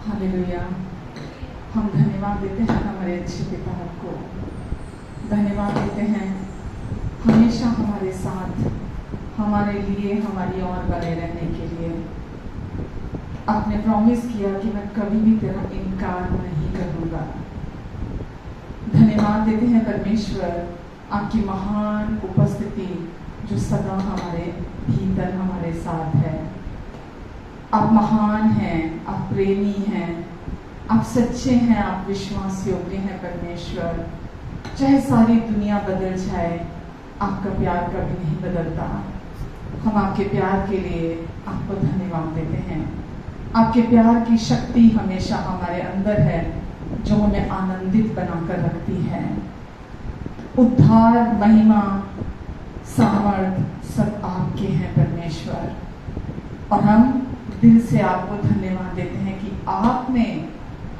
Hallelujah. हम धन्यवाद देते हैं हमारे अच्छे पिता को, धन्यवाद देते हैं हमेशा हमारे साथ, हमारे लिए, हमारी और बने रहने के लिए। आपने प्रॉमिस किया कि मैं कभी भी तेरा इनकार नहीं करूँगा। धन्यवाद देते हैं परमेश्वर, आपकी महान उपस्थिति जो सदा हमारे भीतर हमारे साथ है। आप महान हैं, आप प्रेमी हैं, आप सच्चे हैं, आप विश्वास योग्य हैं परमेश्वर। चाहे सारी दुनिया बदल जाए, आपका प्यार कभी नहीं बदलता। हम आपके प्यार के लिए आपको धन्यवाद देते हैं। आपके प्यार की शक्ति हमेशा हमारे अंदर है जो हमें आनंदित बनाकर रखती है। उद्धार, महिमा, सामर्थ सब आपके हैं परमेश्वर, और हम दिल से आपको धन्यवाद देते हैं कि आपने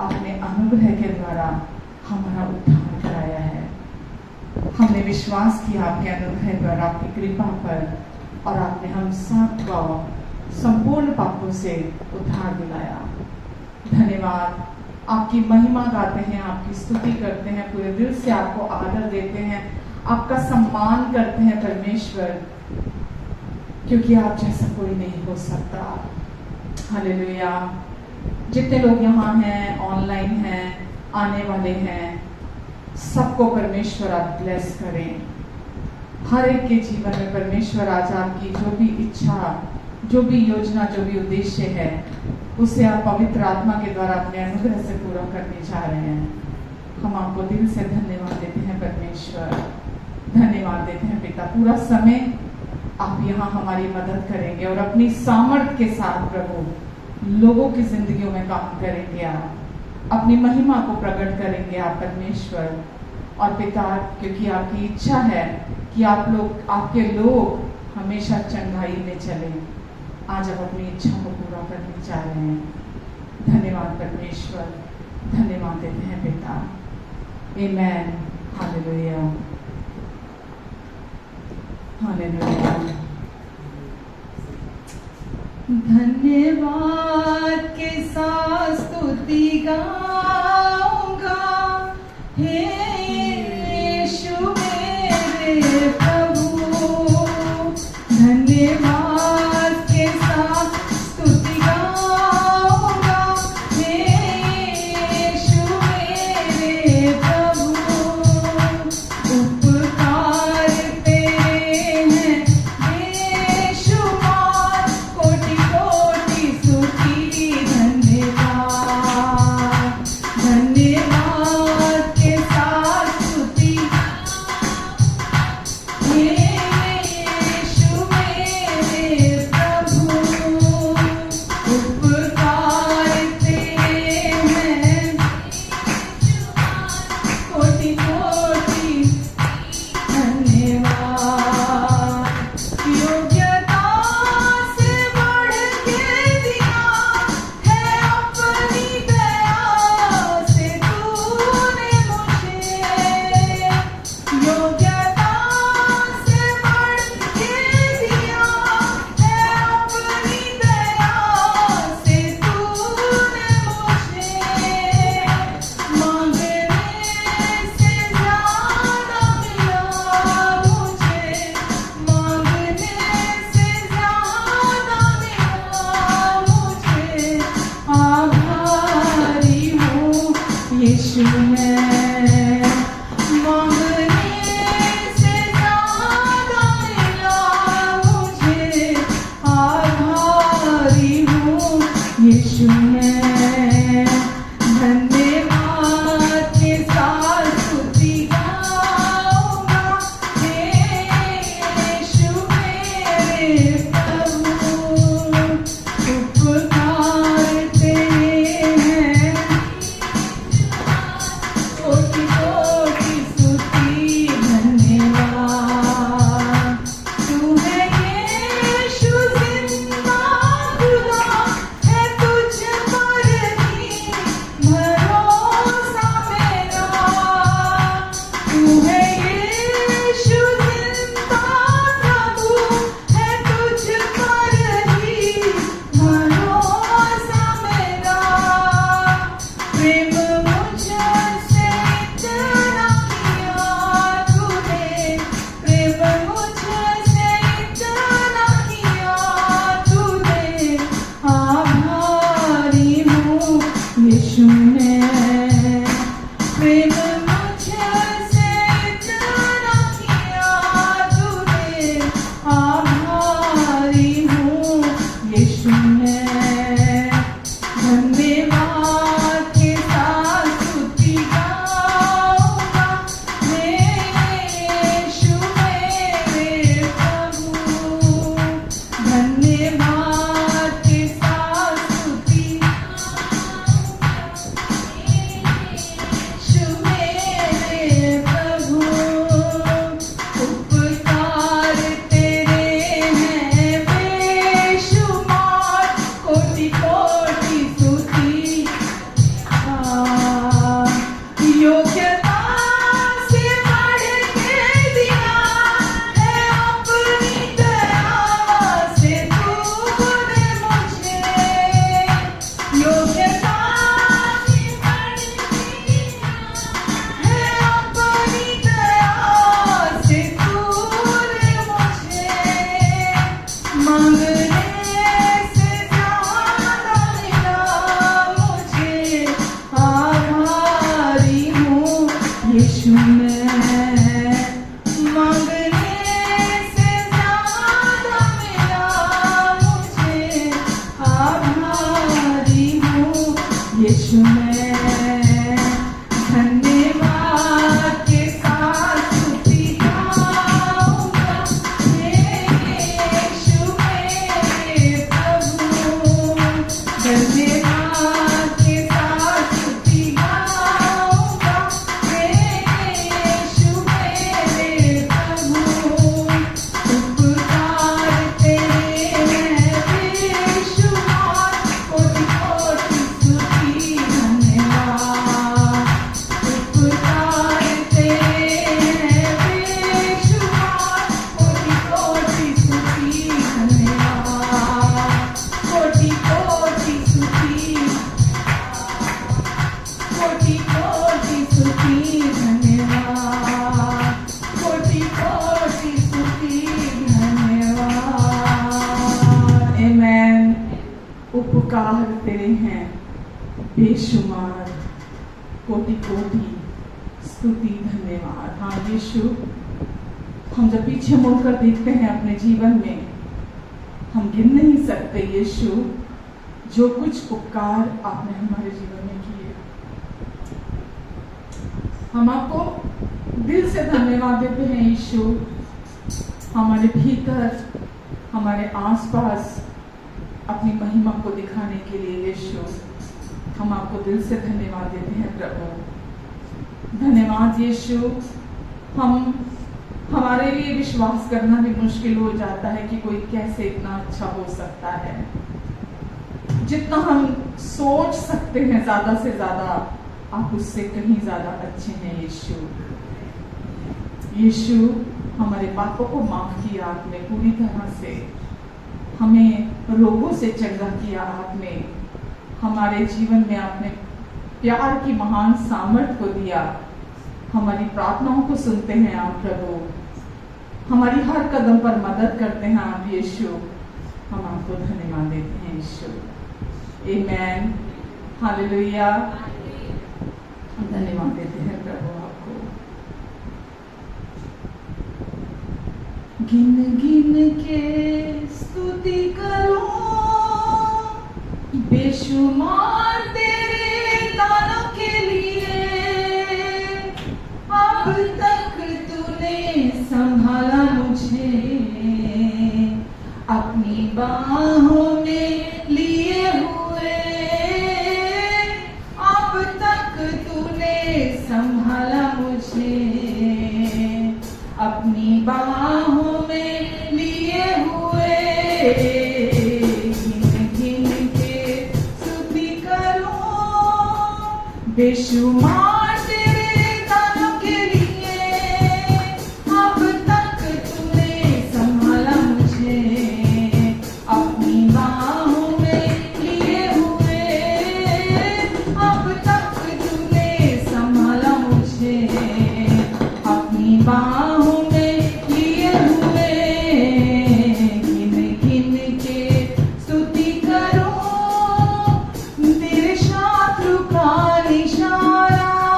अपने अनुग्रह के द्वारा हमारा उद्धार कराया है। हमने विश्वास किया आपके अनुग्रह पर, आपकी कृपा पर, और आपने हम सबको संपूर्ण पापों से उद्धार दिलाया। धन्यवाद। आपकी महिमा गाते हैं, आपकी स्तुति करते हैं, पूरे दिल से आपको आदर देते हैं, आपका सम्मान करते हैं परमेश्वर, क्योंकि आप जैसा कोई नहीं हो सकता। हालेलुया। जितने लोग यहाँ हैं, ऑनलाइन हैं, आने वाले हैं, सबको परमेश्वर आप ब्लेस करें। हर एक के जीवन में परमेश्वर आज आपकी जो भी इच्छा, जो भी योजना, जो भी उद्देश्य है, उसे आप पवित्र आत्मा के द्वारा अपने अनुग्रह से पूरा करने जा रहे हैं। हम आपको दिल से धन्यवाद देते हैं परमेश्वर, धन्यवाद देते हैं पिता। पूरा समय आप यहाँ हमारी मदद करेंगे और अपनी सामर्थ के साथ प्रभु लोगों की जिंदगियों में काम करेंगे। आप अपनी महिमा को प्रकट करेंगे आप परमेश्वर और पिता, क्योंकि आपकी इच्छा है कि आपके लोग हमेशा चंगाई में चले। आज आप अपनी इच्छा को पूरा करने जा रहे हैं। धन्यवाद परमेश्वर, धन्यवाद देते हैं पिता। आमेन। Hallelujah, hallelujah. धन्यवाद के साथ स्तुति गाऊंगा, हे यीशु मेरे प्रभु। धन्यवाद के साथ स्तुति गाऊंगा, हे यीशु मेरे प्रभु। उपकार तेरे हैं बेशुमार, कोटि कोटि स्तुति धन्यवाद। धन्यवाद के साथ स्तुति, हे यीशु मेरे प्रभु। उपकार तेरे हैं कोटि कोटि धन्यवाद। योग्यता से बढ़ के दिया है अपनी दया से तूने मुझे। योग्यता से बढ़ के दिया है अपनी दया से तूने मुझे। मांगने से ज्यादा मिला मुझे, मांगने से ज्यादा मिला मुझे। आभारी हूँ यीशु मैं, मांगने से ज्यादा मिला मुझे। आभारी हूँ यीशु मैं। धन्यवाद के साथ स्तुति गाऊंगा, हे यीशु मेरे प्रभु। उपकार तेरे हैं उपकार तेरे हैं बेशुमार, कोटि कोटि स्तुति धन्यवाद। हाँ यीशु, हम जब पीछे मुड़कर देखते हैं अपने जीवन में, हम गिन नहीं सकते यीशु जो कुछ उपकार आपने हमारे जीवन में किए। हम आपको दिल से धन्यवाद देते हैं यीशु, हमारे भीतर हमारे आसपास अपनी महिमा को दिखाने के लिए यीशु हम आपको दिल से धन्यवाद देते हैं प्रभु। धन्यवाद यीशु। हमारे लिए विश्वास करना भी मुश्किल हो जाता है कि कोई कैसे इतना अच्छा हो सकता है। जितना हम सोच सकते हैं ज्यादा से ज्यादा आप उससे कहीं ज्यादा अच्छे हैं यीशु। यीशु, हमारे पापों को माफ किया आपने पूरी तरह से, हमें रोगों से चंगा किया आपने, हमारे जीवन में आपने प्यार की महान सामर्थ को दिया। हमारी प्रार्थनाओं को सुनते हैं आप प्रभु, हमारी हर कदम पर मदद करते हैं आप यीशु। हम आपको धन्यवाद देते हैं यीशु। आमेन, हालेलुया। हम धन्यवाद देते हैं प्रभु आपको। गिन गिन के स्तुति करो बेशुमार तेरे दानों के लिए। अब तक तूने संभाला मुझे, अपनी बाहों में लिए हुए। अब तक तूने संभाला मुझे, अपनी बाहों में लिए हुए। गिन गिन के स्तुति करो बेशुमार तेरे दानों के लिए। अब तक तूने संभाला मुझे, अपनी बाहों में लिए हुए। अब तक तूने संभाला मुझे, अपनी बाहों में लिए हुए। गिन गिन के स्तुति करो तेरे शत्रु का निशाना।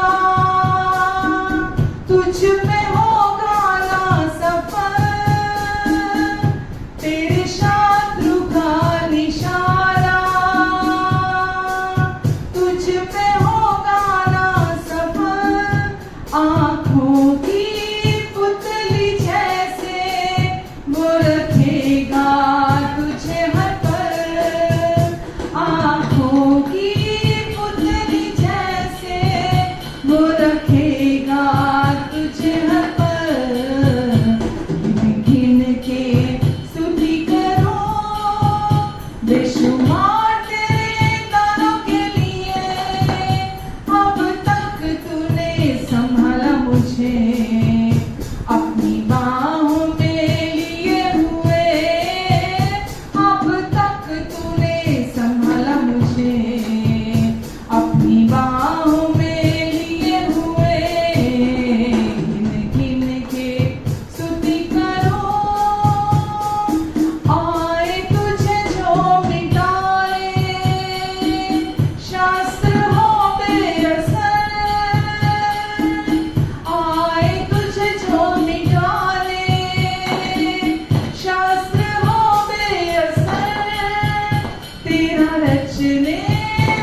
रचने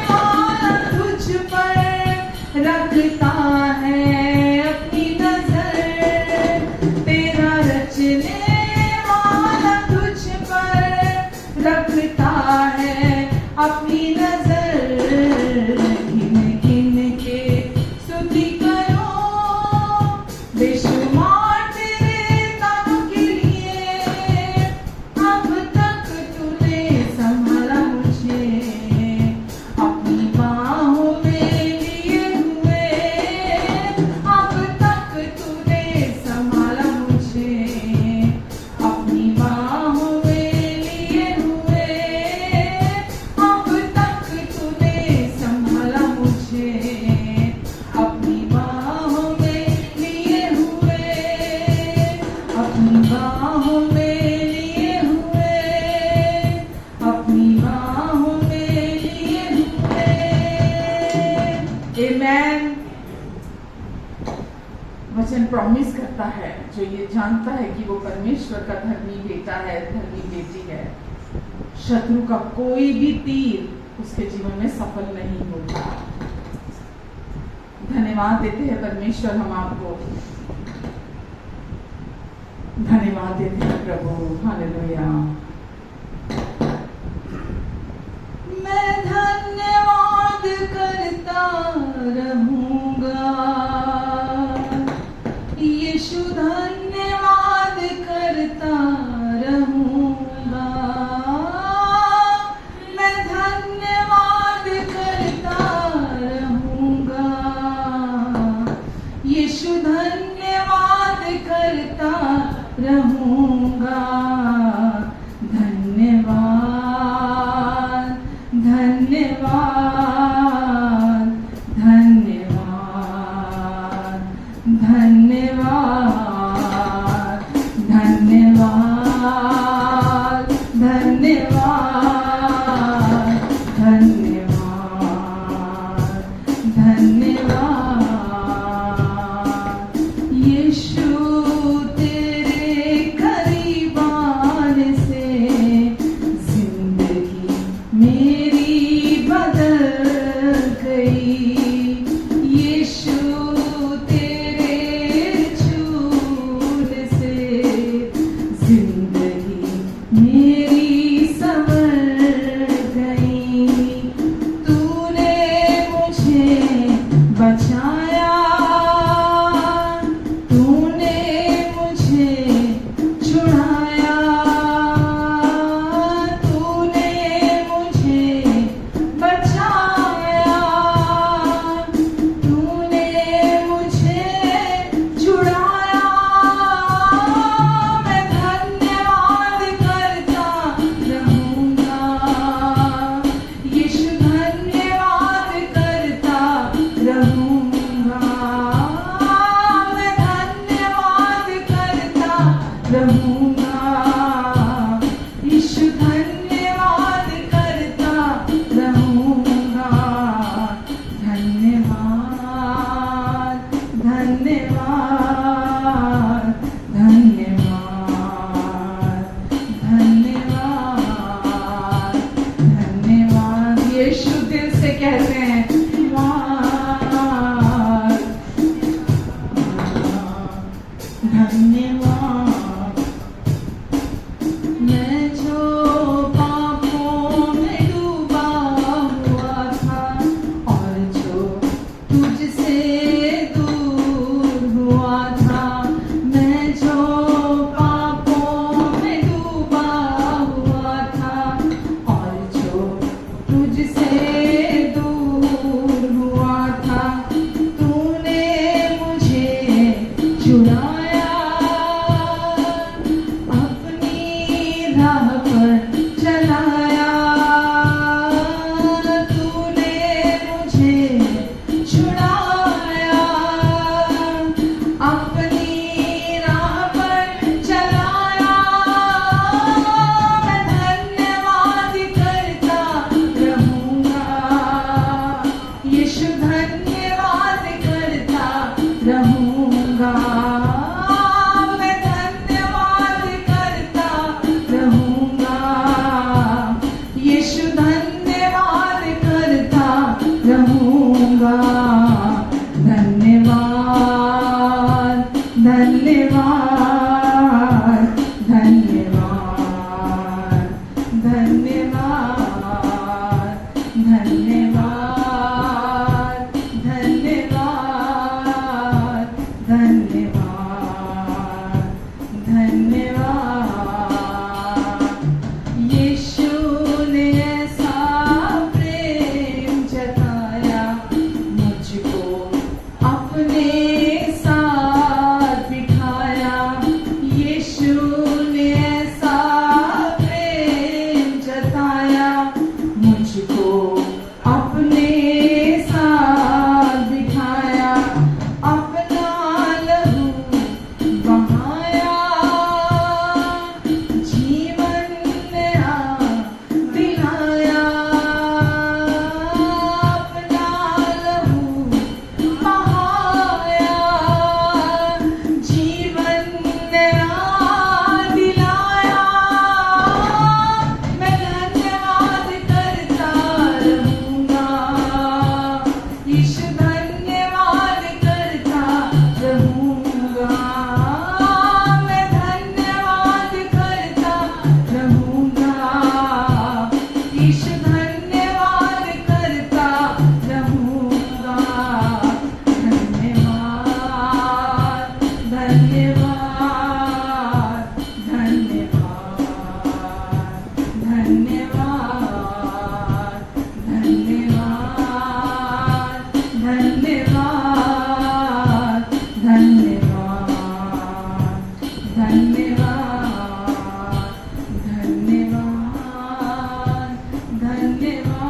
वाला तुझ पर रखता है अपनी नजर, तेरा रचने वाला तुझ पर रखता है अपनी नजर। गिन गिन के स्तुति करो बेशुमार तेरे तानों के लिए, अब तक तूने संभाला मुझे अपनी बाहों में लिए हुए, अब तक तूने संभाला मुझे अपनी बाहों में लिए हुए, अब तक तूने संभाला मुझे अपनी बाहों में लिए हुए, अपनी बाहों में लिए हुए, अपनी बाहों में लिए हुए। आमेन। वचन प्रॉमिस करता है, जो ये जानता है कि वो परमेश्वर का धर्मी बेटा है, धर्मी बेटी है, शत्रु का कोई भी तीर उसके जीवन में सफल नहीं होता। धन्यवाद देते हैं परमेश्वर, हम आपको धन्यवाद देते हैं प्रभु। हालेलुया। मैं धन्यवाद करता रहूंगा, यीशु धन्यवाद करता रहूंगा, मैं धन्यवाद करता रहूंगा, यीशु धन्यवाद करता रहूंगा। धन्यवाद धन्यवाद धन्यवाद धन्यवाद धन्यवाद धन्यवाद धन्यवाद धन्यवाद। यीशु तेरे करीब आने से जिंदगी मेरी बदल गई, यीशु तेरे छूने से जिंदगी मेरी संवर गई। तूने मुझे बचाया, तूने मुझे छुड़ाया, तूने मुझे बचाया, तूने मुझे छुड़ाया। मैं धन्यवाद करता रहूंगा, यीशु धन्यवाद करता रहूंगा, मैं धन्यवाद करता रहूंगा, यीशु धन्यवाद करता रहूंगा। धन्यवाद धन्यवाद धन्यवाद धन्यवाद धन्यवाद। यीशु दिल से कहते हैं धन्यवाद धन्यवाद। मैं जो पापों में डूबा हुआ था और जो तुझसे दूर हुआ था, मैं जो पापों में डूबा हुआ था और जो तुझसे दूर हुआ था, तूने मुझे छुड़ाया, अपनी राह पर चलाया, तूने मुझे छुड़ाया, अपनी राह पर चलाया। मैं धन्यवाद करता रहूंगा, रहूंगा। धन्यवाद धन्यवाद धन्यवाद धन्यवाद धन्यवाद धन्यवाद धन्यवाद धन्यवाद। यीशु ने ऐसा प्रेम जताया, मुझको अपने साथ बिठाया। यीशु ने ऐसा प्रेम जताया, मुझको अपने साथ बिठाया। अपना लहू बहाया, जीवन नया दिलाया। अपना लहू बहाया, जीवन नया दिलाया। मैं धन्यवाद करता रहूंगा। यीशु धन्यवाद करता रहूंगा। मैं धन्यवाद करता रहूंगा। यीशु धन्यवाद करता रहूंगा। धन्यवाद धन्यवाद धन्यवाद धन्यवाद धन्यवाद धन्यवाद धन्यवाद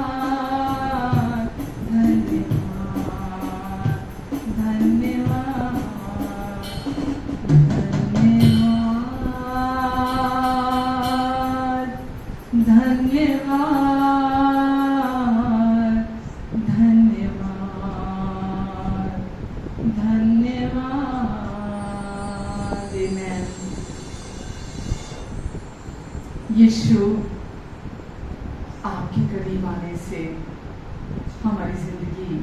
धन्यवाद धन्यवाद। Amen। यीशु आपके करीब आने से हमारी जिंदगी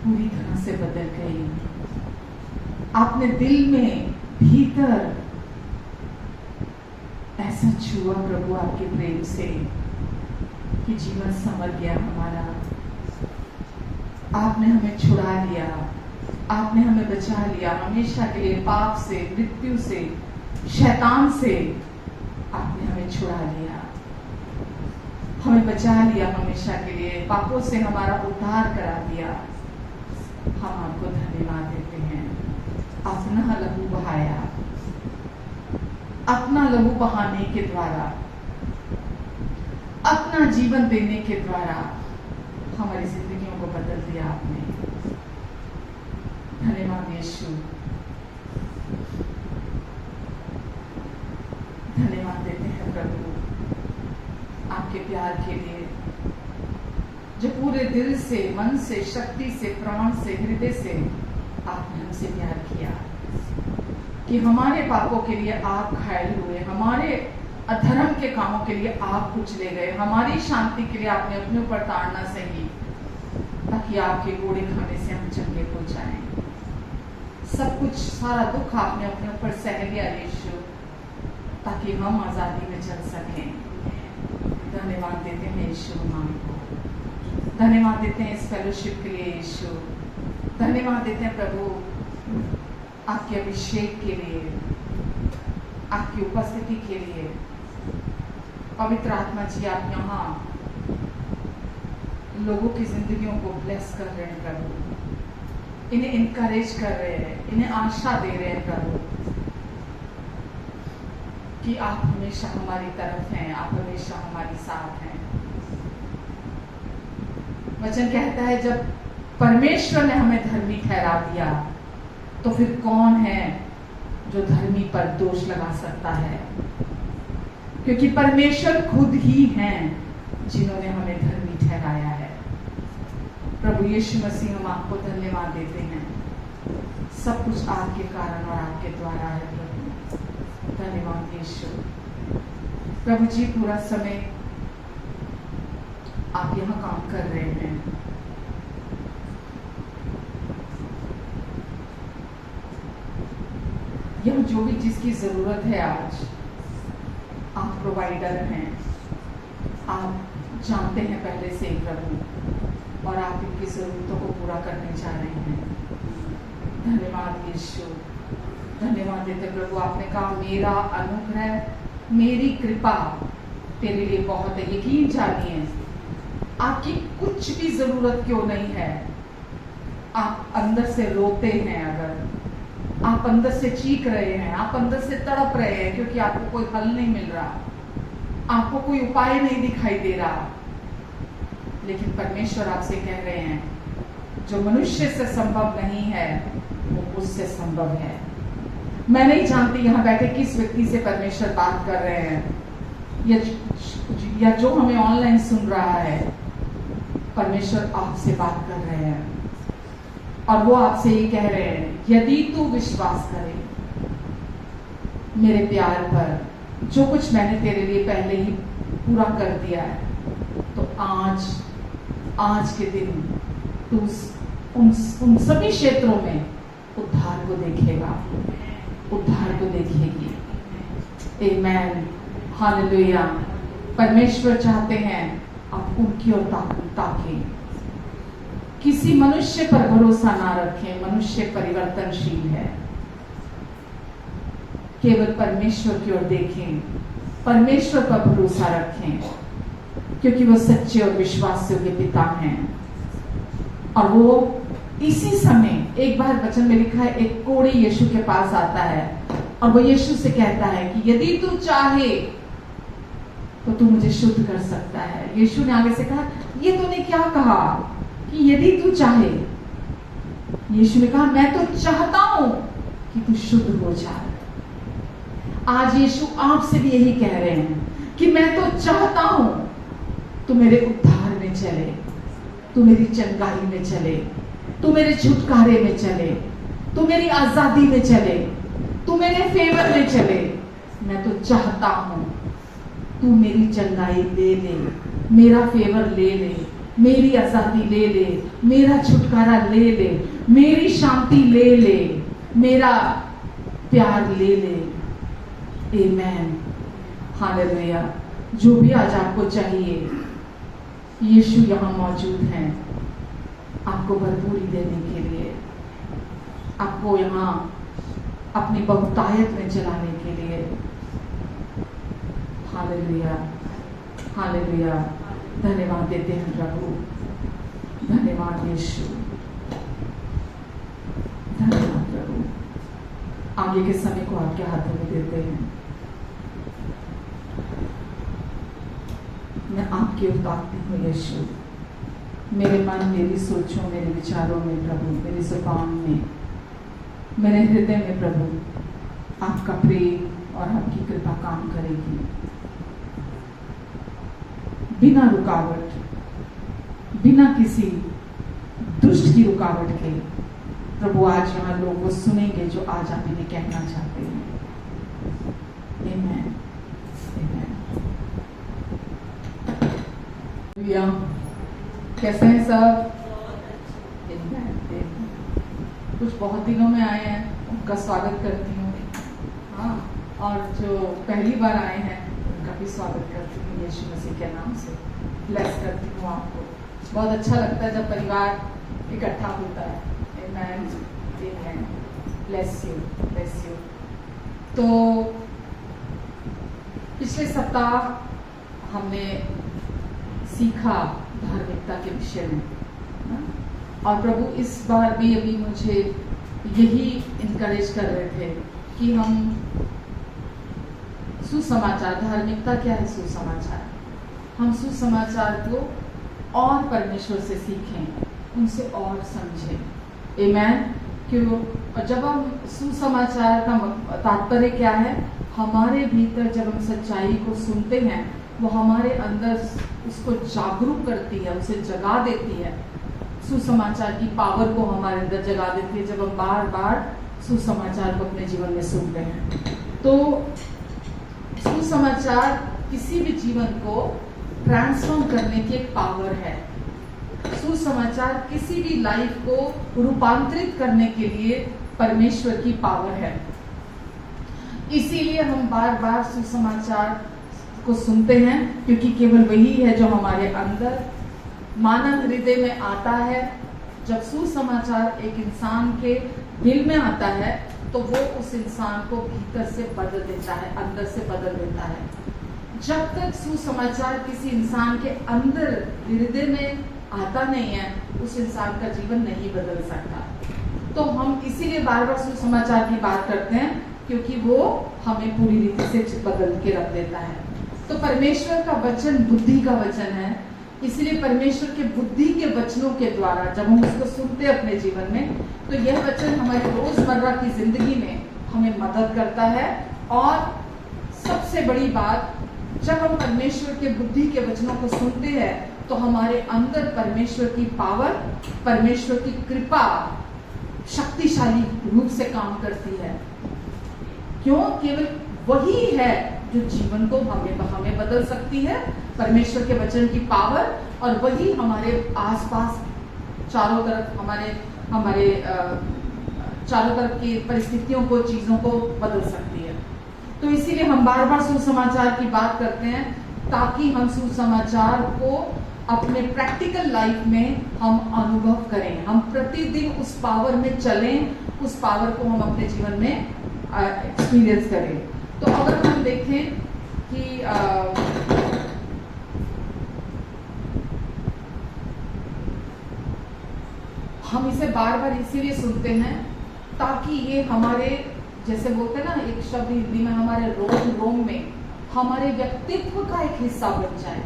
पूरी तरह से बदल गई। आपने दिल में भीतर ऐसा छुआ प्रभु आपके प्रेम से कि जीवन संवर गया हमारा। आपने हमें छुड़ा लिया, आपने हमें बचा लिया हमेशा के लिए पाप से, मृत्यु से, शैतान से। आपने हमें छुड़ा लिया, हमें बचा लिया हमेशा के लिए, पापों से हमारा उद्धार करा दिया। हम आपको धन्यवाद देते हैं। अपना लहू बहाया, अपना लहू बहाने के द्वारा, अपना जीवन देने के द्वारा हमारी जिंदगियों को बदल दिया आपने। धन्यवाद यीशु। धन्यवाद देते हैं प्रभु आपके प्यार के लिए, जो पूरे दिल से, मन से, शक्ति से, प्राण से, हृदय से आपने हमसे प्यार किया कि हमारे पापों के लिए आप घायल हुए, हमारे अधर्म के कामों के लिए आप कुचले गए, हमारी शांति के लिए आपने अपने ऊपर ताड़ना सही, ताकि आपके कोड़े खाने से हम चंगे हो जाएं। सब कुछ, सारा दुख आपने अपने ऊपर सह लिया यीशु, ताकि हम आजादी में चल सकें। धन्यवाद देते हैं यीशु नाम को। धन्यवाद देते हैं इस फेलोशिप के लिए यीशु। धन्यवाद देते हैं प्रभु आपके अभिषेक के लिए, आपकी उपस्थिति के लिए। पवित्र आत्मा जी आप यहाँ लोगों की जिंदगियों को ब्लेस कर रहे हैं प्रभु, इन्हें इनकरेज कर रहे हैं, इन्हें आशा दे रहे हैं प्रभु कि आप हमेशा हमारी तरफ हैं, आप हमेशा हमारे साथ हैं। वचन कहता है जब परमेश्वर ने हमें धर्मी ठहरा दिया तो फिर कौन है जो धर्मी पर दोष लगा सकता है, क्योंकि परमेश्वर खुद ही हैं जिन्होंने हमें धर्मी ठहराया है। प्रभु यीशु मसीह हम आपको धन्यवाद देते हैं। सब कुछ आपके कारण और आपके द्वारा है प्रभु। धन्यवाद यीशु। प्रभु जी पूरा समय आप यहाँ काम कर रहे हैं, जो भी चीज़ की ज़रूरत है आज, आप प्रोवाइडर हैं, आप जानते हैं पहले से ही प्रभु, और आप इनकी ज़रूरतों को पूरा करने जा रहे हैं। धन्यवाद यीशु, धन्यवाद देते प्रभु। आपने कहा मेरा अनुग्रह, मेरी कृपा तेरे लिए बहुत है। यकीन जानिए, आपकी कुछ भी ज़रूरत क्यों नहीं है, आप अंदर से रोते हैं, अगर आप अंदर से चीख रहे हैं, आप अंदर से तड़प रहे हैं क्योंकि आपको कोई हल नहीं मिल रहा, आपको कोई उपाय नहीं दिखाई दे रहा, लेकिन परमेश्वर आपसे कह रहे हैं जो मनुष्य से संभव नहीं है वो मुझसे संभव है। मैं नहीं जानती यहाँ बैठे किस व्यक्ति से परमेश्वर बात कर रहे हैं, या जो हमें ऑनलाइन सुन रहा है, परमेश्वर आपसे बात कर रहे हैं और वो आपसे ये कह रहे हैं, यदि तू विश्वास करे मेरे प्यार पर, जो कुछ मैंने तेरे लिए पहले ही पूरा कर दिया है, तो आज के दिन तू उन सभी क्षेत्रों में उद्धार को देखेगा, उद्धार को देखेगी। आमेन, हालेलुया। परमेश्वर चाहते हैं आप उनकी ओर ताकें, किसी मनुष्य पर भरोसा ना रखें। मनुष्य परिवर्तनशील है, केवल परमेश्वर की ओर देखें, परमेश्वर पर भरोसा रखें, क्योंकि वो सच्चे और विश्वासियों के पिता हैं। और वो इसी समय, एक बार वचन में लिखा है, एक कोढ़ी यीशु के पास आता है और वो यीशु से कहता है कि यदि तू चाहे तो तू मुझे शुद्ध कर सकता है। यीशु ने आगे से कहा, ये तूने क्या कहा कि यदि तू चाहे? यीशु ने कहा, मैं तो चाहता हूं कि तू शुद्ध हो जाए। आज यीशु आपसे भी यही कह रहे हैं कि मैं तो चाहता हूं तू मेरे उद्धार में चले, तू मेरी चंगाई में चले, तू मेरे छुटकारे में चले, तू मेरी आजादी में चले, तू मेरे फेवर में चले। मैं तो चाहता हूं तू मेरी चंगाई ले ले, मेरा फेवर ले ले, मेरी आजादी ले ले, मेरा छुटकारा ले ले, मेरी शांति ले ले, मेरा प्यार ले ले। आमेन, हालेलुया। जो भी आज आपको चाहिए, यीशु यहाँ मौजूद हैं आपको भरपूरी देने के लिए, आपको यहाँ अपनी बहुतायत में चलाने के लिए। Hallelujah, hallelujah. धन्यवाद देते हैं प्रभु, धन्यवाद यीशु, धन्यवाद प्रभु। आगे के समय को आपके हाथों में देते हैं। मैं आपके उतारती हूँ यीशु, मेरे मन, मेरी सोचों, मेरे विचारों में प्रभु, मेरी जुबान में, मेरे हृदय में प्रभु आपका प्रेम और आपकी कृपा काम करेगी, बिना रुकावट, बिना किसी दुष्ट की रुकावट के। प्रभु आज यहाँ लोग वो सुनेंगे जो आज आप इन्हें कहना चाहते हैं। आमेन, आमेन। कैसे हैं सब? कुछ बहुत दिनों में आए हैं, उनका स्वागत करती हूँ। हाँ, और जो पहली बार आए हैं उनका भी स्वागत करती हूँ यीशु मसीह के नाम से। ब्लेस करती हूँ आपको। बहुत अच्छा लगता है जब परिवार इकट्ठा होता है। Amen, amen. Bless you, bless you. तो पिछले सप्ताह हमने सीखा धार्मिकता के विषय में, और प्रभु इस बार भी अभी मुझे यही इनकरेज कर रहे थे कि हम सुसमाचार, धार्मिकता क्या है? सुसमाचार। हम सुसमाचार को और परमेश्वर से सीखें, उनसे और समझें। आमेन। क्यों? जब हम सुसमाचार का तात्पर्य क्या है? हमारे भीतर जब हम सच्चाई को सुनते हैं, वो हमारे अंदर उसको जागरूक करती है, उसे जगा देती है। सुसमाचार की पावर को हमारे अंदर जगा देती है जब हम बार बार सुसमाचार को अपने जीवन में सुनते हैं। तो सुसमाचार किसी भी जीवन को ट्रांसफॉर्म करने की एक पावर है। सुसमाचार किसी भी लाइफ को रूपांतरित करने के लिए परमेश्वर की पावर है। इसीलिए हम बार बार सुसमाचार को सुनते हैं, क्योंकि केवल वही है जो हमारे अंदर मानव हृदय में आता है। जब सुसमाचार एक इंसान के दिल में आता है तो वो उस इंसान को भीतर से बदल देता है, अंदर से बदल देता है। जब तक सुसमाचार किसी इंसान के अंदर हृदय में आता नहीं है, उस इंसान का जीवन नहीं बदल सकता। तो हम इसीलिए बार बार सुसमाचार की बात करते हैं, क्योंकि वो हमें पूरी रीति से बदल के रख देता है। तो परमेश्वर का वचन बुद्धि का वचन है, इसलिए परमेश्वर के बुद्धि के वचनों के द्वारा जब हम उसको सुनते हैं अपने जीवन में, तो यह वचन हमारी रोजमर्रा की जिंदगी में हमें मदद करता है। और सबसे बड़ी बात, जब हम परमेश्वर के बुद्धि के वचनों को सुनते हैं तो हमारे अंदर परमेश्वर की पावर, परमेश्वर की कृपा शक्तिशाली रूप से काम करती है। क्यों? केवल वही है जो जीवन को हमें बदल सकती है, परमेश्वर के वचन की पावर, और वही हमारे आसपास चारों तरफ हमारे चारों तरफ की परिस्थितियों को, चीजों को बदल सकती है। तो इसीलिए हम बार बार सुसमाचार की बात करते हैं, ताकि हम सुसमाचार को अपने प्रैक्टिकल लाइफ में हम अनुभव करें, हम प्रतिदिन उस पावर में चलें, उस पावर को हम अपने जीवन में एक्सपीरियंस करें। तो अगर हम देखें कि हम इसे बार बार इसीलिए सुनते हैं ताकि ये हमारे, जैसे बोलते हैं ना, एक शब्द हिंदी में, हमारे रोम रोम में हमारे व्यक्तित्व का एक हिस्सा बन जाए।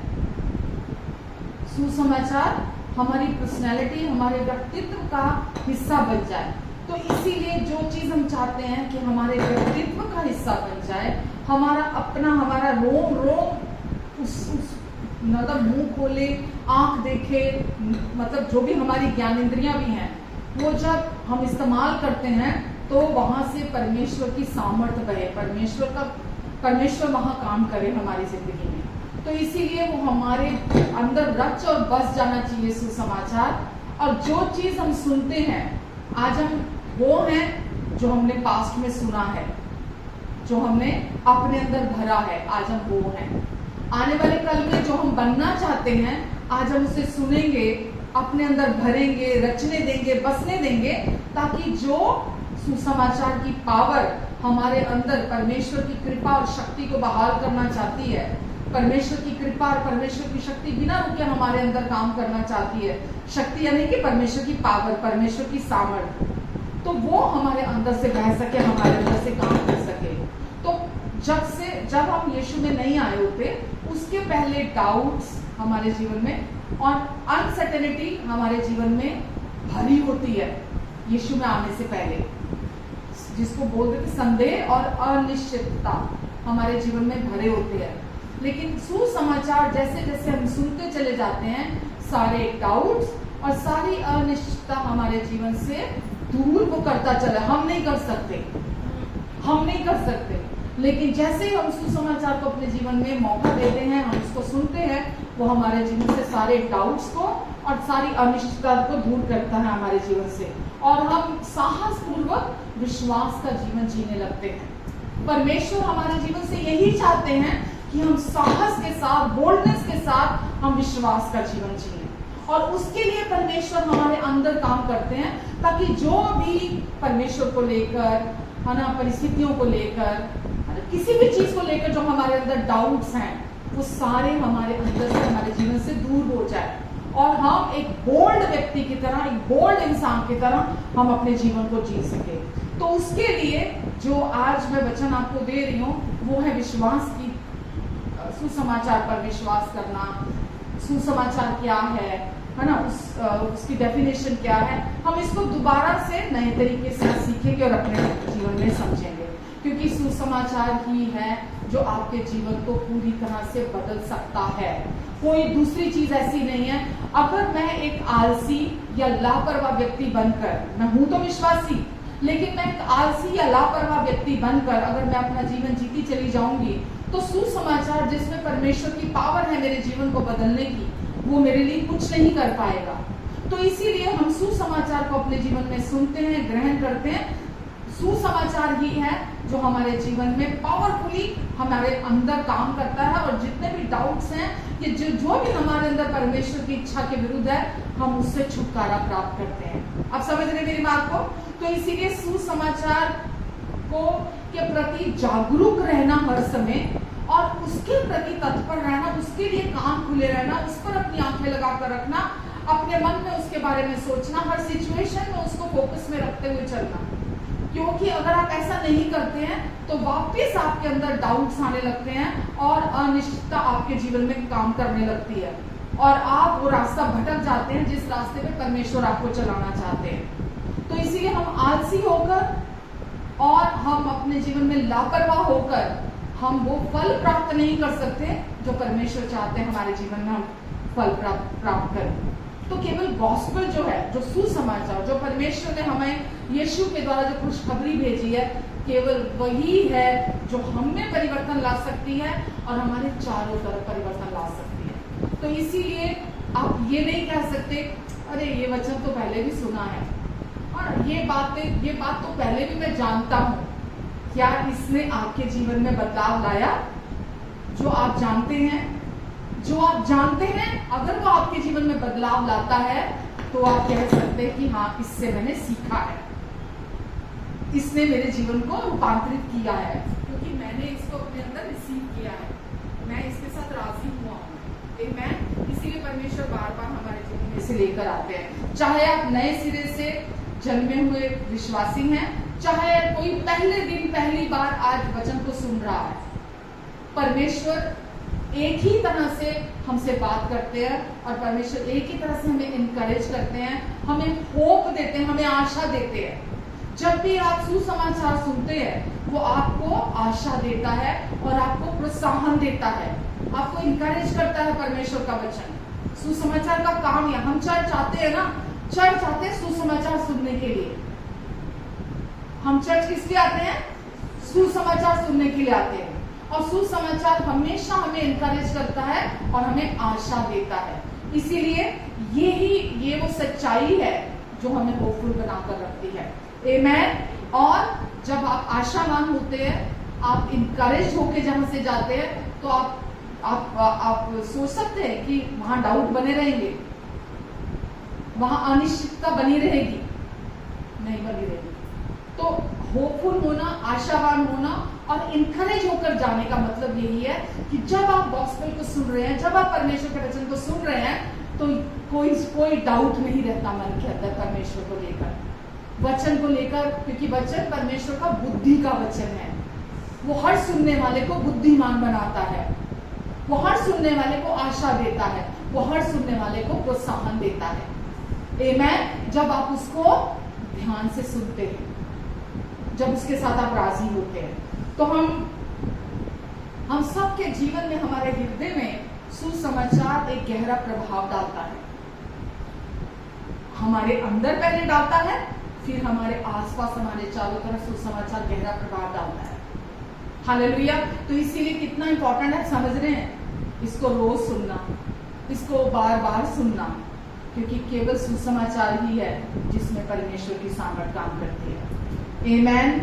सुसमाचार हमारी पर्सनैलिटी, हमारे व्यक्तित्व का हिस्सा बन जाए। तो इसीलिए जो चीज हम चाहते हैं कि हमारे व्यक्तित्व का हिस्सा बन जाए, हमारा अपना, हमारा रोम रोम उस मतलब मुंह खोले, आंख देखे, मतलब जो भी हमारी ज्ञानेंद्रियां भी हैं, वो जब हम इस्तेमाल करते हैं तो वहां से परमेश्वर की सामर्थ्य बहे, परमेश्वर वहां काम करे हमारी जिंदगी में। तो इसीलिए वो हमारे अंदर रच और बस जाना चाहिए सुसमाचार। और जो चीज हम सुनते हैं, आज हम वो हैं जो हमने पास्ट में सुना है, जो हमने अपने अंदर भरा है, आज हम वो हैं। आने वाले कल में जो हम बनना चाहते हैं, आज हम उसे सुनेंगे, अपने अंदर भरेंगे, रचने देंगे, बसने देंगे, ताकि जो सुसमाचार की पावर हमारे अंदर परमेश्वर की कृपा और शक्ति को बहाल करना चाहती है, परमेश्वर की कृपा और परमेश्वर की शक्ति बिना रुके हमारे अंदर काम करना चाहती है, शक्ति यानी कि परमेश्वर की पावर, परमेश्वर की सामर्थ्य, तो वो हमारे अंदर से बह सके, हमारे अंदर से काम कर सके। तो जब हम यीशु में नहीं आए होते, उसके पहले डाउट्स हमारे जीवन में और अनसर्टेनिटी हमारे जीवन में भरी होती है। यीशु में आने से पहले, जिसको बोलते थे संदेह और अनिश्चितता, हमारे जीवन में भरे होते हैं। लेकिन सुसमाचार जैसे जैसे हम सुनते चले जाते हैं, सारे डाउट्स और सारी अनिश्चितता हमारे जीवन से दूर वो करता चला। हम नहीं कर सकते, लेकिन जैसे ही हम सुसमाचार को अपने जीवन में मौका देते हैं, हम उसको सुनते हैं, वो हमारे जीवन से सारे डाउट्स को और सारी अनिश्चितता को दूर करता है हमारे जीवन से, और हम साहस पूर्वक विश्वास का जीवन जीने लगते हैं। परमेश्वर हमारे जीवन से यही चाहते हैं कि हम साहस के साथ, बोल्डनेस के साथ हम विश्वास का जीवन जिए, और उसके लिए परमेश्वर हमारे अंदर काम करते हैं, ताकि जो भी परमेश्वर को लेकर, है ना, परिस्थितियों को लेकर, किसी भी चीज को लेकर जो हमारे अंदर डाउट्स हैं, वो सारे हमारे अंदर से, हमारे जीवन से दूर हो जाए, और हम एक बोल्ड व्यक्ति की तरह, एक बोल्ड इंसान की तरह हम अपने जीवन को जी सके। तो उसके लिए जो आज मैं वचन आपको दे रही हूँ, वो है विश्वास की, सुसमाचार पर विश्वास करना। सुसमाचार क्या है ना, उसकी डेफिनेशन क्या है, हम इसको दोबारा से नए तरीके से सीखेंगे और अपने जीवन में समझेंगे, क्योंकि सुसमाचार ही है जो आपके जीवन को पूरी तरह से बदल सकता है। कोई दूसरी चीज ऐसी नहीं है। अगर मैं एक आलसी या लापरवाह व्यक्ति बनकर, मैं हूं तो विश्वासी, लेकिन मैं एक आलसी या लापरवाह व्यक्ति बनकर अगर मैं अपना जीवन जीती चली जाऊंगी, तो सुसमाचार जिसमें परमेश्वर की पावर है मेरे जीवन को बदलने की, वो मेरे लिए कुछ नहीं कर पाएगा। तो इसीलिए हम सुसमाचार को अपने जीवन में सुनते हैं, ग्रहण करते हैं, सुसमाचार ही है जो हमारे जीवन में पावरफुली हमारे अंदर काम करता है, और जितने भी डाउट्स हैं कि जो भी हमारे अंदर परमेश्वर की इच्छा के विरुद्ध है, हम उससे छुटकारा प्राप्त करते हैं। आप समझ रहे मेरी बात को? तो इसीलिए सुसमाचार को के प्रति जागरूक रहना हर समय, और उसके प्रति तत्पर रहना, उसके लिए कान खुले रहना, उस पर अपनी आंखें लगाकर रखना, अपने मन में उसके बारे में सोचना, हर सिचुएशन में उसको फोकस में रखते हुए चलना। क्योंकि अगर आप ऐसा नहीं करते हैं तो वापस आपके अंदर डाउट्स आने लगते हैं और अनिश्चितता आपके जीवन में काम करने लगती है, और आप वो रास्ता भटक जाते हैं जिस रास्ते पे परमेश्वर आपको चलाना चाहते हैं। तो इसीलिए हम आलसी होकर और हम अपने जीवन में लापरवाह होकर हम वो फल प्राप्त नहीं कर सकते जो परमेश्वर चाहते हैं हमारे जीवन में हम फल प्राप्त करें। तो केवल गॉस्पेल जो है, जो सुसमाचार, जो परमेश्वर ने हमें यीशु के द्वारा जो खुशखबरी भेजी है, केवल वही है जो हम में परिवर्तन ला सकती है और हमारे चारों तरफ परिवर्तन ला सकती है। तो इसीलिए आप ये नहीं कह सकते अरे ये वचन तो पहले भी सुना है और ये बात तो पहले भी मैं जानता हूँ। क्या इसने आपके जीवन में बदलाव लाया? जो आप जानते हैं अगर वो आपके जीवन में बदलाव लाता है तो आप कह सकते हैं कि हाँ, इससे मैंने सीखा है, इसने मेरे जीवन को रूपांतरित किया है, क्योंकि मैंने इसको अपने अंदर रिसीव किया है, मैं इसके साथ राजी हुआ हूँ। आमीन। इसीलिए परमेश्वर बार बार हमारे जीवन में इसे लेकर आते हैं। चाहे आप नए सिरे से जन्मे हुए विश्वासी हैं, चाहे कोई पहले दिन पहली बार आज वचन को सुन रहा है, परमेश्वर एक ही तरह से हमसे बात करते हैं और परमेश्वर एक ही तरह से हमें इनकरेज करते हैं, हमें होप देते हैं, हमें आशा देते हैं। जब भी आप सुसमाचार सुनते हैं वो आपको आशा देता है और आपको प्रोत्साहन देता है, आपको इनकरेज करता है। परमेश्वर का वचन, सुसमाचार का काम है। हम चर्च आते हैं ना, चर्च आते हैं सुसमाचार सुनने के लिए। हम चर्च किस लिए आते हैं? सुसमाचार सुनने के लिए आते हैं, और सुसमाचार हमेशा हमें इनकरेज करता है और हमें आशा देता है। इसीलिए ये वो सच्चाई है जो हमें होपफुल बनाकर रखती है। आमीन। और जब आप आशावान होते हैं, आप इनकरेज होके जहां से जाते हैं, तो आप सोच सकते हैं कि वहां डाउट बने रहेंगे, वहां अनिश्चितता बनी रहेगी? नहीं बनी रहेगी। तो होपफुल होना, आशावान होना और इनकरेज होकर जाने का मतलब यही है कि जब आप गॉस्पेल को सुन रहे हैं, जब आप परमेश्वर के वचन को सुन रहे हैं, तो कोई डाउट नहीं रहता मन के अंदर परमेश्वर को लेकर, वचन को लेकर, क्योंकि वचन परमेश्वर का बुद्धि का वचन है। वो हर सुनने वाले को बुद्धिमान बनाता है, वो हर सुनने वाले को आशा देता है, वो हर सुनने वाले को प्रोत्साहन देता है। आमीन। जब आप उसको ध्यान से सुनते हैं, जब उसके साथ आप राजी होते हैं, तो हम सबके जीवन में, हमारे हृदय में सुसमाचार एक गहरा प्रभाव डालता है। हमारे अंदर पहले डालता है, फिर हमारे आसपास, हमारे चारों तरफ सुसमाचार गहरा प्रभाव डालता है। हालेलुया। तो इसीलिए कितना इंपॉर्टेंट है, समझ रहे हैं? इसको रोज सुनना, इसको बार बार सुनना, क्योंकि केवल सुसमाचार ही है जिसमें परमेश्वर की सामर्थ काम करती है। आमीन।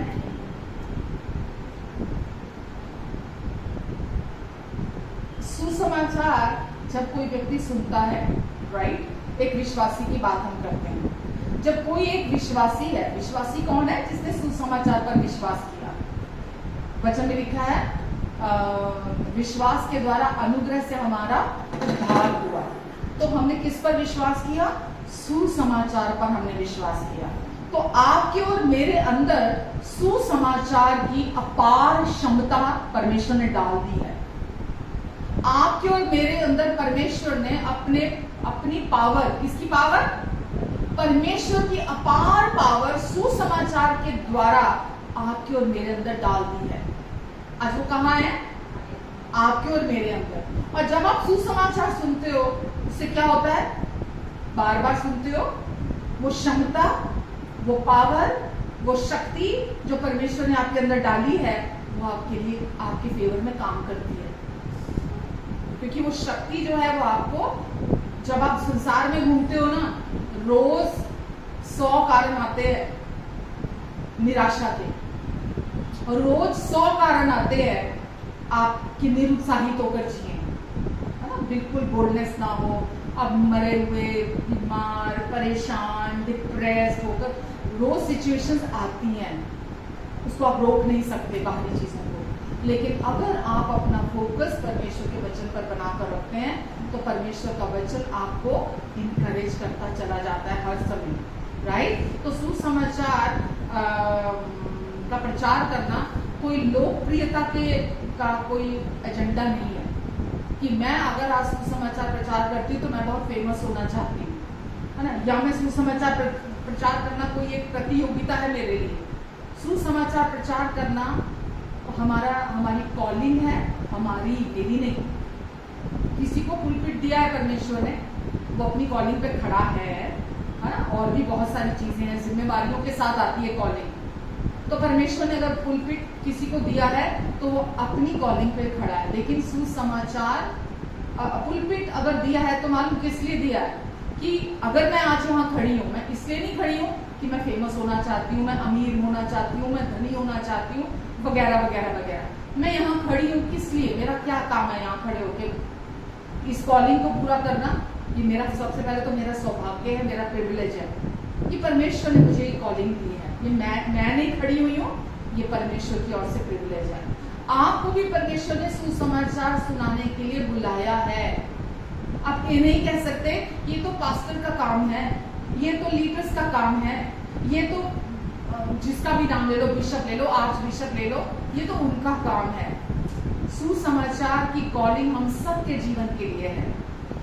सुसमाचार जब कोई व्यक्ति सुनता है, राइट, एक विश्वासी की बात हम करते हैं। जब कोई एक विश्वासी है, विश्वासी कौन है? जिसने सुसमाचार पर विश्वास किया। वचन में लिखा है विश्वास के द्वारा अनुग्रह से हमारा उद्धार हुआ। तो हमने किस पर विश्वास किया? सुसमाचार पर हमने विश्वास किया। तो आपके और मेरे अंदर सुसमाचार की अपार क्षमता परमेश्वर ने डाल दी है। आपके और मेरे अंदर परमेश्वर ने अपनी पावर, किसकी पावर? परमेश्वर की अपार पावर सुसमाचार के द्वारा आपके और मेरे अंदर डाल दी है। आज वो कहाँ है? आपके और मेरे अंदर। और जब आप सुसमाचार सुनते हो, उससे क्या होता है? बार बार सुनते हो, वो क्षमता, वो पावर, वो शक्ति जो परमेश्वर ने आपके अंदर डाली है, वो आपके लिए, आपके फेवर में काम करती है। क्योंकि वो शक्ति जो है वो आपको, जब आप संसार में घूमते हो ना, रोज 100 कारण आते हैं, निराशा के, और रोज 100 कारण आते हैं आपकी निरुत्साहित होकर जिए, है ना, बिल्कुल बोल्डनेस ना हो, अब मरे हुए, बीमार, परेशान, डिप्रेस्ड होकर रोज सिचुएशंस आती हैं, उसको आप रोक नहीं सकते बाहरी चीजों को। लेकिन अगर आप अपना फोकस परमेश्वर के वचन पर बनाकर रखते हैं तो परमेश्वर का वचन आपको इनकरेज करता चला जाता है हर समय, राइट। तो सुसमाचार का प्रचार करना कोई लोकप्रियता का कोई एजेंडा नहीं है कि मैं अगर आज सुसमाचार प्रचार करती हूँ तो मैं बहुत फेमस होना चाहती हूँ, है ना, या मैं सुसमाचार प्रचार करना कोई एक प्रतियोगिता है मेरे लिए। सुसमाचार प्रचार करना हमारी कॉलिंग है, हमारी मेरी नहीं। किसी को पुलपिट दिया है परमेश्वर ने, वो अपनी कॉलिंग पे खड़ा है ना, और भी बहुत सारी चीजें हैं, जिम्मेवारियों के साथ आती है कॉलिंग। तो परमेश्वर ने अगर पुलपिट किसी को दिया है तो वो अपनी कॉलिंग पे खड़ा है। लेकिन सुसमाचार पुलपिट अगर दिया है तो मालूम किस लिए दिया है, कि अगर मैं आज वहां खड़ी हूँ, मैं इसलिए नहीं खड़ी हूँ कि मैं फेमस होना चाहती हूँ, मैं अमीर होना चाहती हूँ, मैं धनी होना चाहती हूँ, वगैरह वगैरह वगैरह। मैं यहाँ खड़ी हूँ किस लिए, मेरा क्या काम है यहाँ खड़े होके इस कॉलिंग को पूरा करना। ये मेरा सबसे पहले तो मेरा सौभाग्य है, मेरा प्रिविलेज है कि परमेश्वर ने मुझे ये कॉलिंग दी है। ये मैं नहीं खड़ी हुई हूँ, ये परमेश्वर की ओर से प्रिविलेज है। आपको भी परमेश्वर ने सुसमाचार सुनाने के लिए बुलाया है। आप ये नहीं कह सकते ये तो पास्टर का काम है, ये तो लीडर्स का काम है, ये तो जिसका भी नाम ले लो, बिशप ले लो, आर्च बिशप ले लो, ये तो उनका काम है। सुसमाचार की कॉलिंग हम सब के जीवन के लिए है।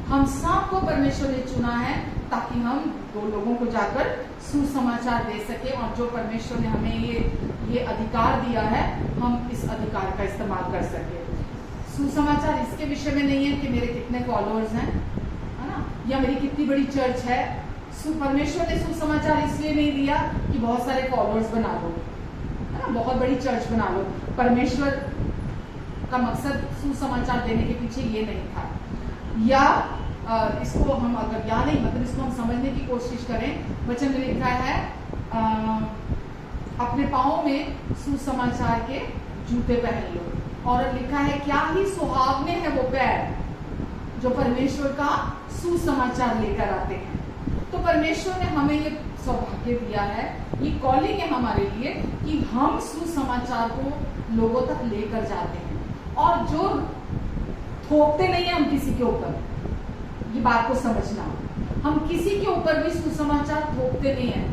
हम सबको परमेश्वर ने चुना है ताकि हम दो लोगों को जाकर सुसमाचार दे सके, और जो परमेश्वर ने हमें ये अधिकार दिया है हम इस अधिकार का इस्तेमाल कर सके। सुसमाचार इसके विषय में नहीं है कि मेरे कितने फॉलोअर्स हैं, है ना, या मेरी कितनी बड़ी चर्च है। परमेश्वर ने सुसमाचार इसलिए नहीं दिया कि बहुत सारे फॉलोअर्स बना लो, है ना, बहुत बड़ी चर्च बना लो। परमेश्वर का मकसद सुसमाचार देने के पीछे ये नहीं था। या इसको हम अगर या नहीं मतलब इसको हम समझने की कोशिश करें, वचन में लिखा है अपने पाँव में सुसमाचार के जूते पहन लो, और लिखा है क्या ही सुहावने हैं वो पैर जो परमेश्वर का सुसमाचार लेकर आते हैं। तो परमेश्वर ने हमें ये सौभाग्य दिया है, ये कॉलिंग है हमारे लिए कि हम सुसमाचार को लोगों तक लेकर जाते हैं, और जो थोपते नहीं है हम किसी के ऊपर, ये बात को समझना, हम किसी के ऊपर भी सुसमाचार थोपते नहीं है।